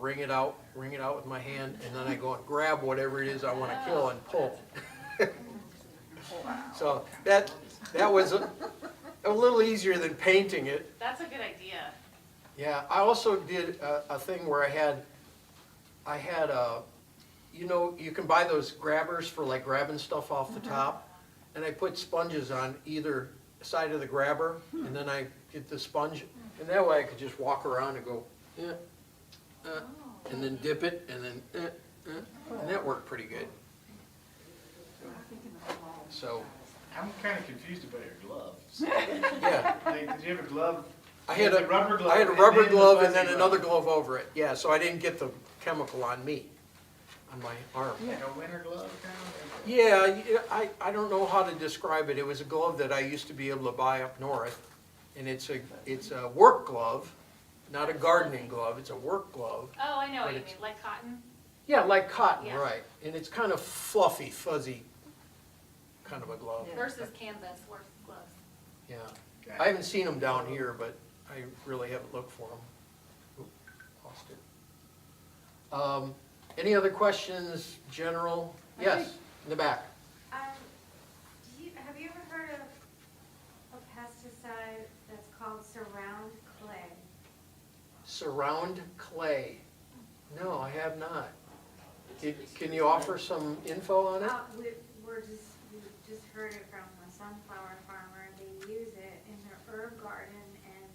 [SPEAKER 2] wring it out with my hand, and then I go and grab whatever it is I want to kill and pull. So that was a little easier than painting it.
[SPEAKER 1] That's a good idea.
[SPEAKER 2] Yeah, I also did a thing where I had you can buy those grabbers for like grabbing stuff off the top, and I put sponges on either side of the grabber, and then I get the sponge, and that way I could just walk around and go, and then dip it, and then, and that worked pretty good. So,
[SPEAKER 5] I'm kind of confused about your gloves.
[SPEAKER 2] yeah,
[SPEAKER 5] Did you have a glove
[SPEAKER 2] I had
[SPEAKER 5] The rubber glove
[SPEAKER 2] I had a
[SPEAKER 5] and
[SPEAKER 2] rubber
[SPEAKER 5] then the
[SPEAKER 2] glove and
[SPEAKER 5] fuzzy
[SPEAKER 2] then another glove over it, yeah, so I didn't get the chemical on me, on my arm.
[SPEAKER 5] Like a winter glove kind of?
[SPEAKER 2] Yeah, I don't know how to describe it. It was a glove that I used to be able to buy up north. And it's a work glove, not a gardening glove. It's a work glove.
[SPEAKER 1] Oh, I know
[SPEAKER 2] But
[SPEAKER 1] what you
[SPEAKER 2] it's-
[SPEAKER 1] mean, like cotton?
[SPEAKER 2] Yeah, like cotton,
[SPEAKER 1] Yeah.
[SPEAKER 2] right. And it's kind of fluffy, fuzzy kind of a glove.
[SPEAKER 6] Yeah.
[SPEAKER 1] Versus canvas work gloves.
[SPEAKER 2] Yeah. I haven't seen them down here, but I really haven't looked for them. Oop, lost it. Any other questions, general? Yes, in the back.
[SPEAKER 10] Have you ever heard of a pesticide that's called Surround Clay?
[SPEAKER 2] Surround clay. No, I have not. Can you offer some info on it?
[SPEAKER 10] We just heard it from a sunflower farmer. They use it in their herb garden, and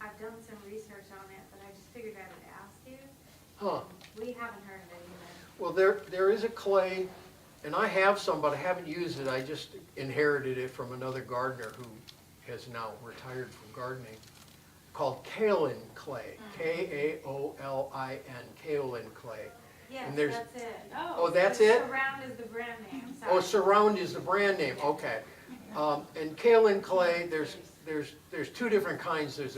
[SPEAKER 10] I've done some research on it, but I just figured I would ask you.
[SPEAKER 2] Huh.
[SPEAKER 10] We haven't heard of it either.
[SPEAKER 2] Well, there is a clay, and I have some, but I haven't used it. I just inherited it from another gardener who has now retired from gardening, called kaolin clay, Kaolin, kaolin clay.
[SPEAKER 10] Yes,
[SPEAKER 2] And there's-
[SPEAKER 10] that's it.
[SPEAKER 2] Oh, that's it?
[SPEAKER 10] Surround is the brand name,
[SPEAKER 2] Oh,
[SPEAKER 10] sorry.
[SPEAKER 2] Surround is the brand name, okay. And kaolin clay, there's two different kinds. There's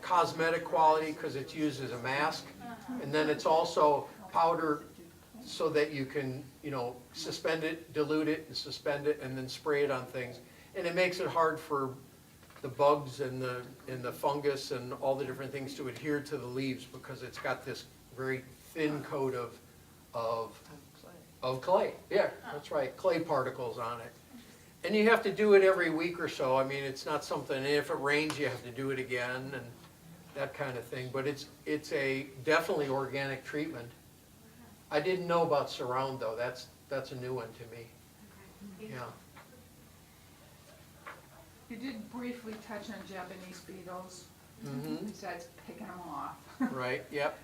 [SPEAKER 2] cosmetic quality, because it's used as a mask, and then it's also powder so that you can, suspend it, dilute it, and suspend it, and then spray it on things. And it makes it hard for the bugs and the fungus and all the different things to adhere to the leaves, because it's got this very thin coat of clay. Yeah, that's right, clay particles on it. And you have to do it every week or so. I mean, it's not something, and if it rains, you have to do it again and that kind of thing. But it's a definitely organic treatment. I didn't know about Surround though. That's a new one to me.
[SPEAKER 10] Okay.
[SPEAKER 2] Yeah.
[SPEAKER 9] You did briefly touch on Japanese beetles,
[SPEAKER 2] Mm-hmm.
[SPEAKER 9] besides picking them off.
[SPEAKER 2] Right, yep.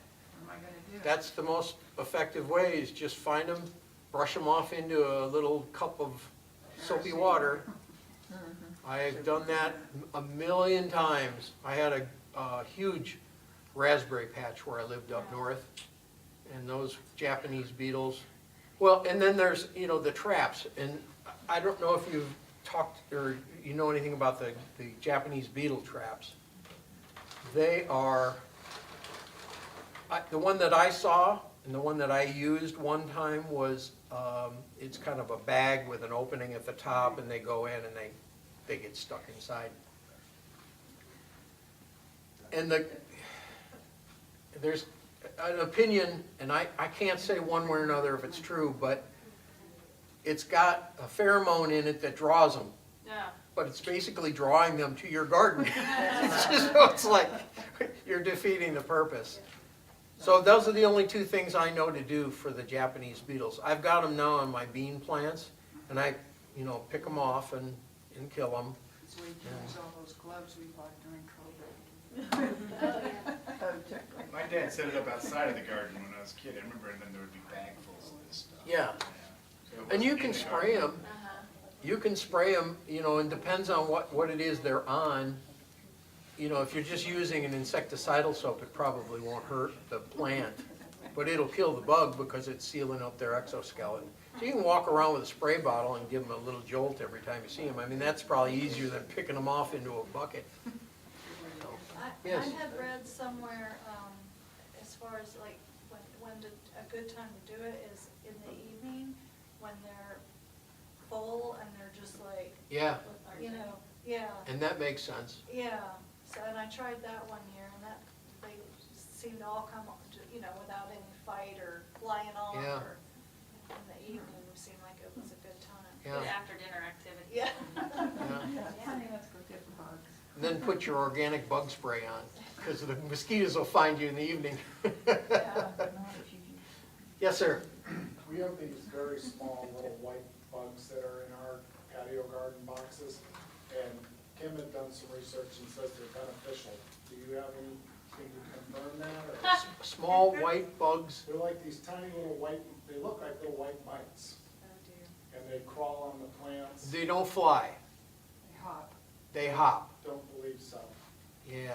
[SPEAKER 9] What am I gonna do?
[SPEAKER 2] That's the most effective way, is just find them, brush them off into a little cup of soapy water. I've done that a million times. I had a huge raspberry patch where I lived up north, and those Japanese beetles. Well, and then there's, the traps, and I don't know if you've talked, or you know anything about the Japanese beetle traps. They are, the one that I saw, and the one that I used one time was, it's kind of a bag with an opening at the top, and they go in and they get stuck inside. And there's an opinion, and I can't say one way or another if it's true, but it's got a pheromone in it that draws them.
[SPEAKER 1] Yeah.
[SPEAKER 2] But it's basically drawing them to your garden. So it's like, you're defeating the purpose. So those are the only two things I know to do for the Japanese beetles. I've got them now on my bean plants, and I, pick them off and kill them.
[SPEAKER 9] So we can use all those gloves we bought during COVID.
[SPEAKER 5] My dad set it up outside of the garden when I was a kid. I remember, and then there would be bagfuls of this stuff.
[SPEAKER 2] Yeah.
[SPEAKER 5] So it
[SPEAKER 2] And you
[SPEAKER 5] wasn't
[SPEAKER 2] can
[SPEAKER 5] in the
[SPEAKER 2] spray
[SPEAKER 5] garden.
[SPEAKER 2] them. You can spray them, and depends on what it is they're on. If you're just using an insecticidal soap, it probably won't hurt the plant, but it'll kill the bug because it's sealing up their exoskeleton. So you can walk around with a spray bottle and give them a little jolt every time you see them. I mean, that's probably easier than picking them off into a bucket.
[SPEAKER 3] I
[SPEAKER 2] Yes.
[SPEAKER 3] had read somewhere, as far as like, when a good time to do it is in the evening, when they're full and they're just like,
[SPEAKER 2] Yeah,
[SPEAKER 3] yeah,
[SPEAKER 2] and that makes sense.
[SPEAKER 3] yeah. So, and I tried that one year, and they seemed to all come, without any fight or flying off,
[SPEAKER 2] Yeah.
[SPEAKER 3] or in the evening, seemed like it was a good time.
[SPEAKER 2] Yeah,
[SPEAKER 1] Good after dinner activity.
[SPEAKER 3] Yeah.
[SPEAKER 2] yeah.
[SPEAKER 9] Honey, let's go get bugs.
[SPEAKER 2] And then put your organic bug spray on, because the mosquitoes will find you in the evening. Yes, sir.
[SPEAKER 4] We have these very small little white bugs that are in our patio garden boxes, and Kim had done some research and says they're beneficial. Do you have anything to confirm that, or?
[SPEAKER 2] Small white bugs.
[SPEAKER 4] They're like these tiny little white, they look like little white mites,
[SPEAKER 3] Oh, dear.
[SPEAKER 4] and they crawl on the plants.
[SPEAKER 2] They don't fly,
[SPEAKER 9] They hop.
[SPEAKER 2] they hop.
[SPEAKER 4] Don't believe so.
[SPEAKER 2] Yeah,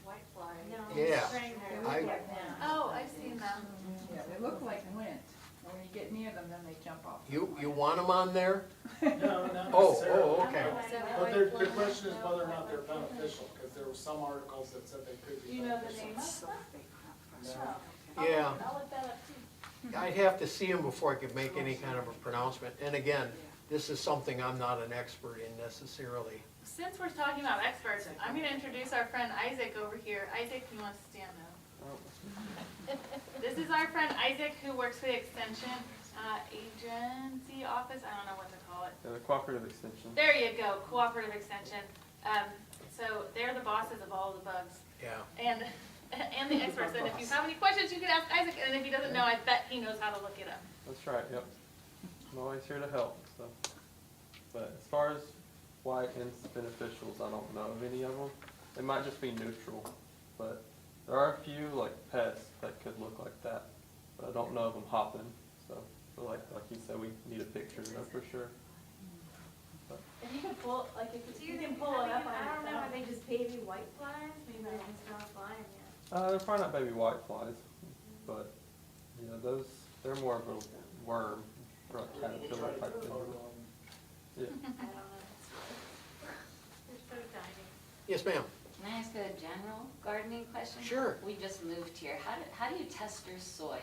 [SPEAKER 3] White fly.
[SPEAKER 10] No,
[SPEAKER 2] Yeah.
[SPEAKER 10] spring there.
[SPEAKER 2] I-
[SPEAKER 1] Oh, I've seen them.
[SPEAKER 9] Yeah, they look like lint. When you get near them, then they jump off.
[SPEAKER 2] you want them on there?
[SPEAKER 4] No, not
[SPEAKER 2] Oh,
[SPEAKER 4] necessarily.
[SPEAKER 2] okay.
[SPEAKER 4] But the question is whether or not they're beneficial, because there were some articles that said they could be
[SPEAKER 1] You know the
[SPEAKER 4] beneficial.
[SPEAKER 1] name of them?
[SPEAKER 4] No.
[SPEAKER 2] Yeah.
[SPEAKER 1] I'll look that up too.
[SPEAKER 2] I'd have to see them before I could make any kind of a pronouncement. And again, this is something I'm not an expert in necessarily.
[SPEAKER 1] Since we're talking about experts, I'm gonna introduce our friend Isaac over here. Isaac, you want to stand up? This is our friend Isaac who works for the Extension Agency Office, I don't know what to call it.
[SPEAKER 7] The cooperative extension.
[SPEAKER 1] There you go, Cooperative Extension. So they're the bosses of all the bugs
[SPEAKER 2] Yeah.
[SPEAKER 1] and the experts. And if you have any questions, you can ask Isaac, and if he doesn't know, I bet he knows how to look it up.
[SPEAKER 7] That's right, yep. I'm always here to help, so. But as far as white ends beneficials, I don't know of any of them. They might just be neutral, but there are a few like pests that could look like that. But I don't know of them hopping, so like you said, we need a picture to know for sure. But
[SPEAKER 1] If you can pull, like, if
[SPEAKER 10] Do
[SPEAKER 1] you
[SPEAKER 10] you
[SPEAKER 1] can
[SPEAKER 10] think,
[SPEAKER 1] pull
[SPEAKER 10] I
[SPEAKER 1] it
[SPEAKER 10] mean,
[SPEAKER 1] up on
[SPEAKER 10] I
[SPEAKER 1] your
[SPEAKER 10] don't know,
[SPEAKER 1] phone.
[SPEAKER 10] are they just baby white flies? Maybe they're just not flying yet.
[SPEAKER 7] they're probably not baby white flies, but yeah, they're more of a worm or a caterpillar type thing. Yeah.
[SPEAKER 10] I don't know. They're so tiny.
[SPEAKER 2] Yes, ma'am.
[SPEAKER 11] Can I ask a general gardening question?
[SPEAKER 2] Sure.
[SPEAKER 11] We just moved here. How do you test your soil?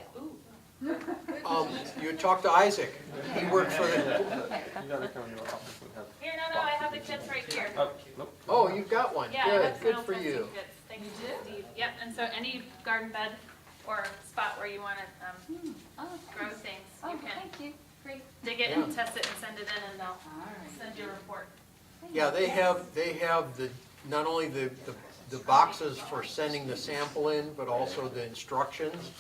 [SPEAKER 2] You talk to Isaac. He works for the,
[SPEAKER 7] You gotta come to our office and have.
[SPEAKER 1] Here, no, I have the kits right here.
[SPEAKER 7] Oh, nope.
[SPEAKER 2] oh, you've got one.
[SPEAKER 1] Yeah, I
[SPEAKER 2] Good,
[SPEAKER 1] have
[SPEAKER 2] good
[SPEAKER 1] soil
[SPEAKER 2] for
[SPEAKER 1] testing
[SPEAKER 2] you.
[SPEAKER 1] kits. Thanks to Steve. Yep, and so any garden bed or spot where you want to
[SPEAKER 11] Oh,
[SPEAKER 1] grow
[SPEAKER 11] thanks.
[SPEAKER 1] things,
[SPEAKER 11] Oh,
[SPEAKER 1] you can
[SPEAKER 11] thank you. Great.
[SPEAKER 1] dig it
[SPEAKER 2] Yeah.
[SPEAKER 1] and test it and send it in, and they'll
[SPEAKER 11] All right.
[SPEAKER 1] send you a report.
[SPEAKER 2] Yeah, they have the, not only the boxes for sending the sample in, but also the instructions.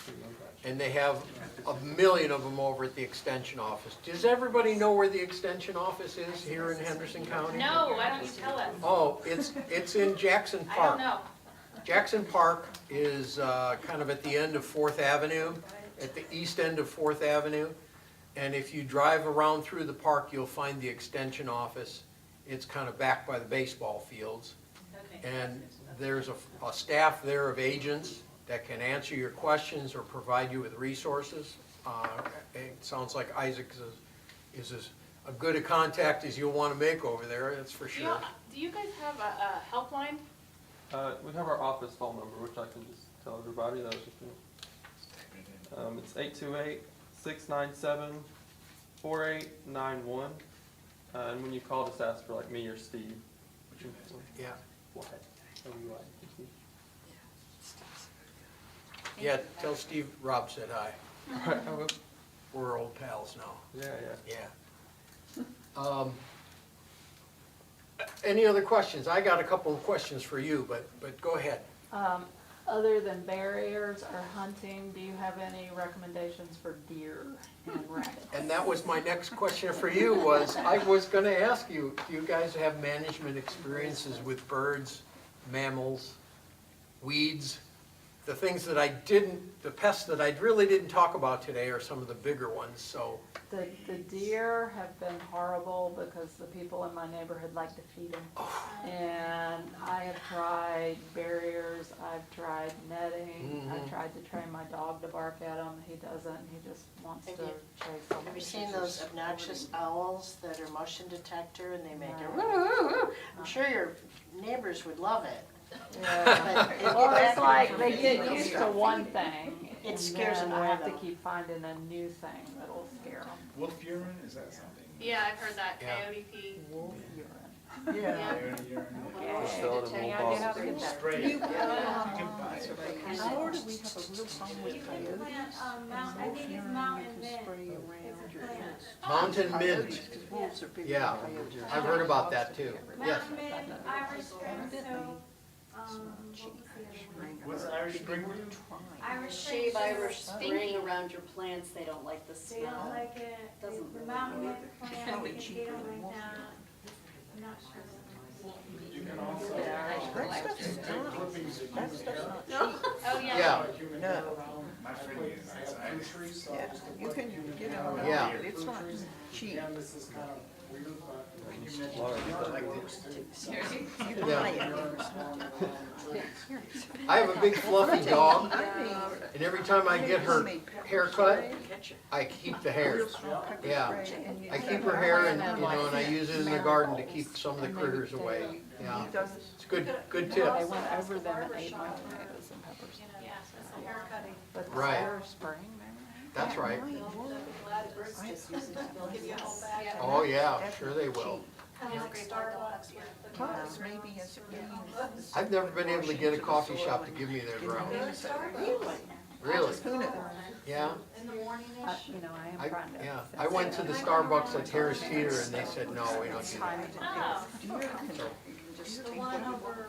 [SPEAKER 2] And they have a million of them over at the extension office. Does everybody know where the extension office is here in Henderson County?
[SPEAKER 1] No, why don't you tell us?
[SPEAKER 2] Oh, it's in Jackson
[SPEAKER 1] I
[SPEAKER 2] Park.
[SPEAKER 1] don't know.
[SPEAKER 2] Jackson Park is kind of at the end of Fourth Avenue, at the east end of Fourth Avenue. And if you drive around through the park, you'll find the extension office. It's kind of back by the baseball fields.
[SPEAKER 1] Okay.
[SPEAKER 2] And there's a staff there of agents that can answer your questions or provide you with resources. It sounds like Isaac is as a good a contact as you'll want to make over there, that's for sure.
[SPEAKER 1] Do you guys have a helpline?
[SPEAKER 7] We have our office phone number, which I can just tell everybody. That was just me. It's 828-697-4891. And when you call, just ask for like me or Steve.
[SPEAKER 2] Yeah,
[SPEAKER 7] What?
[SPEAKER 2] yeah, tell Steve Rob said hi.
[SPEAKER 7] Right, I will.
[SPEAKER 2] We're old pals now.
[SPEAKER 7] Yeah.
[SPEAKER 2] Yeah. Any other questions? I got a couple of questions for you, but go ahead.
[SPEAKER 12] Other than barriers or hunting, do you have any recommendations for deer and rabbits?
[SPEAKER 2] And that was my next question for you, was I was gonna ask you, do you guys have management experiences with birds, mammals, weeds? The things that I didn't, the pests that I really didn't talk about today are some of the bigger ones, so.
[SPEAKER 12] The deer have been horrible because the people in my neighborhood like to feed them. And I have tried barriers, I've tried netting, I've tried to train my dog to bark at them, he doesn't, he just wants to
[SPEAKER 13] Have you-
[SPEAKER 12] chase them.
[SPEAKER 13] Have you seen those obnoxious owls that are motion detector and they make a woo woo woo? I'm sure your neighbors would love it.
[SPEAKER 12] Yeah.
[SPEAKER 13] But
[SPEAKER 12] Well, it's
[SPEAKER 13] it-
[SPEAKER 12] like they get used to one thing.
[SPEAKER 13] It
[SPEAKER 12] and
[SPEAKER 13] scares
[SPEAKER 12] then
[SPEAKER 13] them
[SPEAKER 12] we have
[SPEAKER 13] more,
[SPEAKER 12] to
[SPEAKER 13] though.
[SPEAKER 12] keep finding a new thing that'll scare them.
[SPEAKER 5] Wolf urine, is that something?
[SPEAKER 1] Yeah, I've heard that,
[SPEAKER 2] Yeah.
[SPEAKER 1] coyote pee.
[SPEAKER 12] Wolf urine.
[SPEAKER 9] Yeah.
[SPEAKER 5] Coyote urine.
[SPEAKER 7] Just fill it in
[SPEAKER 12] Any
[SPEAKER 7] little
[SPEAKER 12] idea how to
[SPEAKER 7] bottles.
[SPEAKER 12] get that?
[SPEAKER 5] Spray it. You can buy it.
[SPEAKER 6] In Florida, we have a real problem with
[SPEAKER 10] You can
[SPEAKER 6] coyotes.
[SPEAKER 10] plant, I
[SPEAKER 6] Wolf
[SPEAKER 10] think it's
[SPEAKER 6] urine
[SPEAKER 10] mountain
[SPEAKER 6] you can
[SPEAKER 10] mint.
[SPEAKER 6] spray
[SPEAKER 10] It's
[SPEAKER 6] around
[SPEAKER 10] a
[SPEAKER 6] your
[SPEAKER 10] plant.
[SPEAKER 6] fence.
[SPEAKER 2] Mountain mint,
[SPEAKER 6] Coyotes, 'cause wolves are bigger than
[SPEAKER 2] yeah,
[SPEAKER 6] coyotes.
[SPEAKER 2] I've heard about that too, yes.
[SPEAKER 10] Mountain mint, Irish spring soap, what was the other one?
[SPEAKER 5] What's Irish spring root?
[SPEAKER 10] Irish spring
[SPEAKER 13] Shave
[SPEAKER 10] soap.
[SPEAKER 13] Irish spring around your plants, they don't like the
[SPEAKER 10] They don't
[SPEAKER 13] smell.
[SPEAKER 10] like it,
[SPEAKER 13] Doesn't
[SPEAKER 10] the
[SPEAKER 13] really
[SPEAKER 10] mountain
[SPEAKER 13] work.
[SPEAKER 10] mint plant,
[SPEAKER 6] Probably
[SPEAKER 10] if they
[SPEAKER 6] cheaper
[SPEAKER 10] don't
[SPEAKER 6] than
[SPEAKER 10] like
[SPEAKER 6] wolf
[SPEAKER 10] that.
[SPEAKER 6] urine.
[SPEAKER 10] I'm not sure.
[SPEAKER 4] You can also,
[SPEAKER 6] That stuff's not,
[SPEAKER 4] clippings that
[SPEAKER 6] that
[SPEAKER 4] you
[SPEAKER 6] stuff's
[SPEAKER 4] can
[SPEAKER 6] not cheap.
[SPEAKER 1] Oh, yeah.
[SPEAKER 2] Yeah.
[SPEAKER 4] like human
[SPEAKER 6] No.
[SPEAKER 4] hair around.
[SPEAKER 5] My
[SPEAKER 4] I
[SPEAKER 5] friend
[SPEAKER 4] put-
[SPEAKER 5] uses
[SPEAKER 4] I
[SPEAKER 5] this
[SPEAKER 4] have fruit
[SPEAKER 5] Irish.
[SPEAKER 4] trees, so I
[SPEAKER 6] Yeah,
[SPEAKER 4] just
[SPEAKER 6] you
[SPEAKER 4] put
[SPEAKER 6] can get it around
[SPEAKER 2] Yeah.
[SPEAKER 6] here, it's not cheap.
[SPEAKER 4] Again, this is kind of weird, but
[SPEAKER 2] I have a big fluffy dog, and every time I get her haircut, I keep the hairs. Yeah, I keep her hair and, you know, and I use it in the garden to keep some of the critters away. Yeah, it's good tip.
[SPEAKER 12] I went over them and ate my tomatoes and peppers.
[SPEAKER 1] Yeah,
[SPEAKER 3] Some hair cutting.
[SPEAKER 12] But
[SPEAKER 2] Right.
[SPEAKER 12] they're spraying them.
[SPEAKER 2] That's right.
[SPEAKER 3] They'll give you a whole bag.
[SPEAKER 2] Oh, yeah, sure they will.
[SPEAKER 3] Kind of like Starbucks with the.
[SPEAKER 6] Plus, maybe as a
[SPEAKER 2] I've never been able to get a coffee shop to give me their ground. Really? Yeah?
[SPEAKER 3] In the morning-ish.
[SPEAKER 12] You know, I am
[SPEAKER 2] I,
[SPEAKER 12] trying to.
[SPEAKER 2] yeah, I went to the Starbucks at Harris Teeter and they said, no, we don't do that.
[SPEAKER 1] Oh,
[SPEAKER 3] The one over,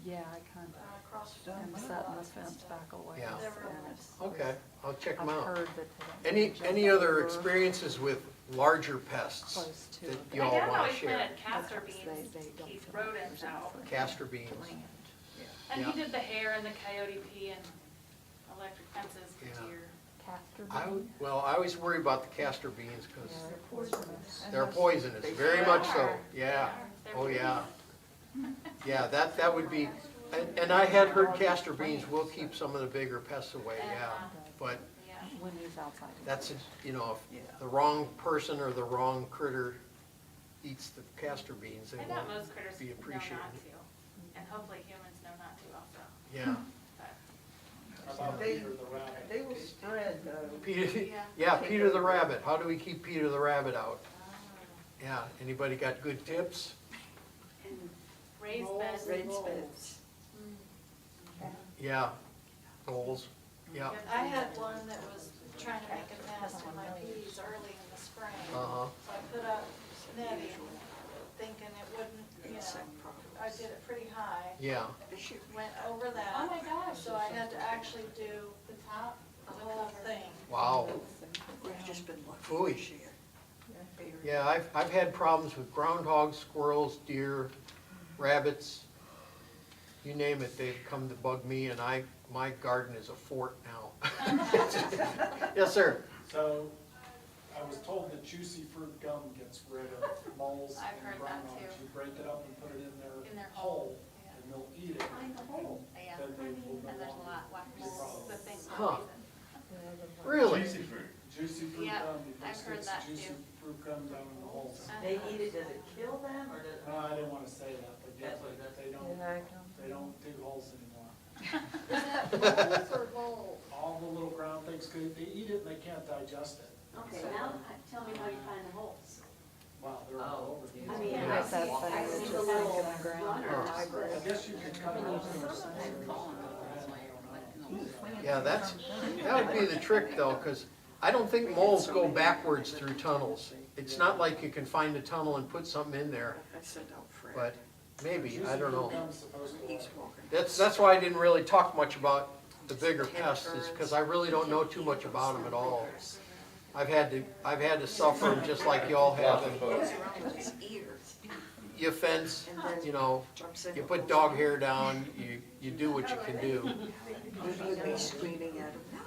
[SPEAKER 12] Yeah, I kind
[SPEAKER 3] across
[SPEAKER 12] of
[SPEAKER 3] from.
[SPEAKER 12] am setting the fence back away.
[SPEAKER 2] Yeah.
[SPEAKER 12] And it's-
[SPEAKER 2] Okay, I'll check them
[SPEAKER 12] I've
[SPEAKER 2] out.
[SPEAKER 12] heard that they don't
[SPEAKER 2] Any
[SPEAKER 12] jump
[SPEAKER 2] other
[SPEAKER 12] over
[SPEAKER 2] experiences with larger pests
[SPEAKER 12] close to
[SPEAKER 2] that
[SPEAKER 12] it.
[SPEAKER 2] you
[SPEAKER 1] my
[SPEAKER 2] all
[SPEAKER 1] dad
[SPEAKER 2] want
[SPEAKER 1] always
[SPEAKER 2] to share?
[SPEAKER 1] planted castor
[SPEAKER 12] Because
[SPEAKER 1] beans
[SPEAKER 12] they
[SPEAKER 1] to
[SPEAKER 12] don't
[SPEAKER 1] keep
[SPEAKER 12] feel like
[SPEAKER 1] rodents
[SPEAKER 12] there's
[SPEAKER 1] out.
[SPEAKER 12] anything
[SPEAKER 2] Castor beans.
[SPEAKER 12] planned.
[SPEAKER 1] And
[SPEAKER 2] Yeah.
[SPEAKER 1] he did the hair and the coyote pea and electric fences
[SPEAKER 2] Yeah.
[SPEAKER 1] for deer.
[SPEAKER 12] Castor beans?
[SPEAKER 2] Well, I always worry about the castor beans because
[SPEAKER 12] Yeah, they're poisonous.
[SPEAKER 2] they're poisonous, very much so, yeah. Oh, yeah. Yeah, that would be, and I had heard castor beans will keep some of the bigger pests away, yeah. But
[SPEAKER 1] Yeah.
[SPEAKER 12] When he's outside.
[SPEAKER 2] that's, you know, if the wrong person or the wrong critter eats the castor beans, they
[SPEAKER 1] I know
[SPEAKER 2] won't
[SPEAKER 1] most critters
[SPEAKER 2] be
[SPEAKER 1] know not
[SPEAKER 2] appreciated.
[SPEAKER 1] to, and hopefully humans know not to also.
[SPEAKER 2] Yeah.
[SPEAKER 4] How about
[SPEAKER 6] They-
[SPEAKER 4] Peter the rabbit?
[SPEAKER 6] They will spread though.
[SPEAKER 2] Peter,
[SPEAKER 1] Yeah.
[SPEAKER 2] yeah, Peter the rabbit, how do we keep Peter the rabbit out? Yeah, anybody got good tips?
[SPEAKER 1] Raised beds.
[SPEAKER 2] Yeah, goals, yeah.
[SPEAKER 3] I had one that was trying to make a nest in my peas early in the spring.
[SPEAKER 2] Uh-huh.
[SPEAKER 3] So I put up netting, thinking it wouldn't, you know, I did it pretty high.
[SPEAKER 2] Yeah,
[SPEAKER 3] Went over that.
[SPEAKER 1] Oh my gosh.
[SPEAKER 3] So I had to actually do the top, the whole thing.
[SPEAKER 2] wow. Phooey. Yeah, I've had problems with groundhogs, squirrels, deer, rabbits, you name it, they've come to bug me, and my garden is a fort now. Yes, sir.
[SPEAKER 4] So, I was told that juicy fruit gum gets rid of moles
[SPEAKER 1] I've
[SPEAKER 4] and
[SPEAKER 1] heard that
[SPEAKER 4] groundhogs.
[SPEAKER 1] too.
[SPEAKER 4] You break it up and put it in
[SPEAKER 1] In
[SPEAKER 4] their
[SPEAKER 1] their
[SPEAKER 4] hole,
[SPEAKER 1] yeah.
[SPEAKER 4] and they'll eat it.
[SPEAKER 1] Find the hole. Yeah.
[SPEAKER 4] Then they will no
[SPEAKER 1] And there's a
[SPEAKER 4] longer
[SPEAKER 1] lot,
[SPEAKER 4] be a problem.
[SPEAKER 1] the thing for
[SPEAKER 2] Huh.
[SPEAKER 1] a reason.
[SPEAKER 2] Really?
[SPEAKER 5] Juicy fruit.
[SPEAKER 4] Juicy fruit
[SPEAKER 1] Yeah,
[SPEAKER 4] gum, you
[SPEAKER 1] I've
[SPEAKER 4] just
[SPEAKER 1] heard
[SPEAKER 4] stick
[SPEAKER 1] that
[SPEAKER 4] juicy
[SPEAKER 1] too.
[SPEAKER 4] fruit gum down in the holes.
[SPEAKER 1] They
[SPEAKER 6] eat it, does it kill them or does
[SPEAKER 4] No, I didn't wanna say that, but yeah, they don't dig holes anymore.
[SPEAKER 10] Moles or voles?
[SPEAKER 4] All the little ground things, 'cause they eat it and they can't digest it.
[SPEAKER 10] Okay, now tell me how you find the holes.
[SPEAKER 4] Wow, they're all over. the
[SPEAKER 10] I mean,
[SPEAKER 4] place.
[SPEAKER 10] I
[SPEAKER 12] Like that
[SPEAKER 10] see,
[SPEAKER 12] thing
[SPEAKER 10] I
[SPEAKER 12] that's
[SPEAKER 10] see
[SPEAKER 12] just
[SPEAKER 10] the
[SPEAKER 12] sinking
[SPEAKER 10] little
[SPEAKER 12] in the ground.
[SPEAKER 10] runners,
[SPEAKER 4] I
[SPEAKER 10] but
[SPEAKER 4] guess you could cut it off.
[SPEAKER 2] Yeah, that would be the trick though, because I don't think moles go backwards through tunnels. It's not like you can find a tunnel and put something in there, but maybe, I don't know. That's why I didn't really talk much about the bigger pests, is because I really don't know too much about them at all. I've had to suffer them just like y'all have. You fence, you know, you put dog hair down, you do what you can do.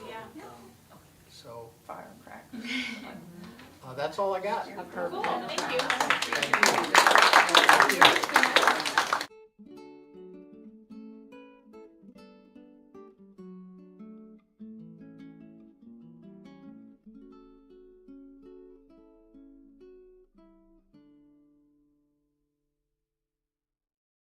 [SPEAKER 1] Yeah.
[SPEAKER 2] So,
[SPEAKER 12] Firecrackers.
[SPEAKER 2] that's all I got.
[SPEAKER 12] I've heard.
[SPEAKER 1] Cool, thank you.
[SPEAKER 2] Thank you.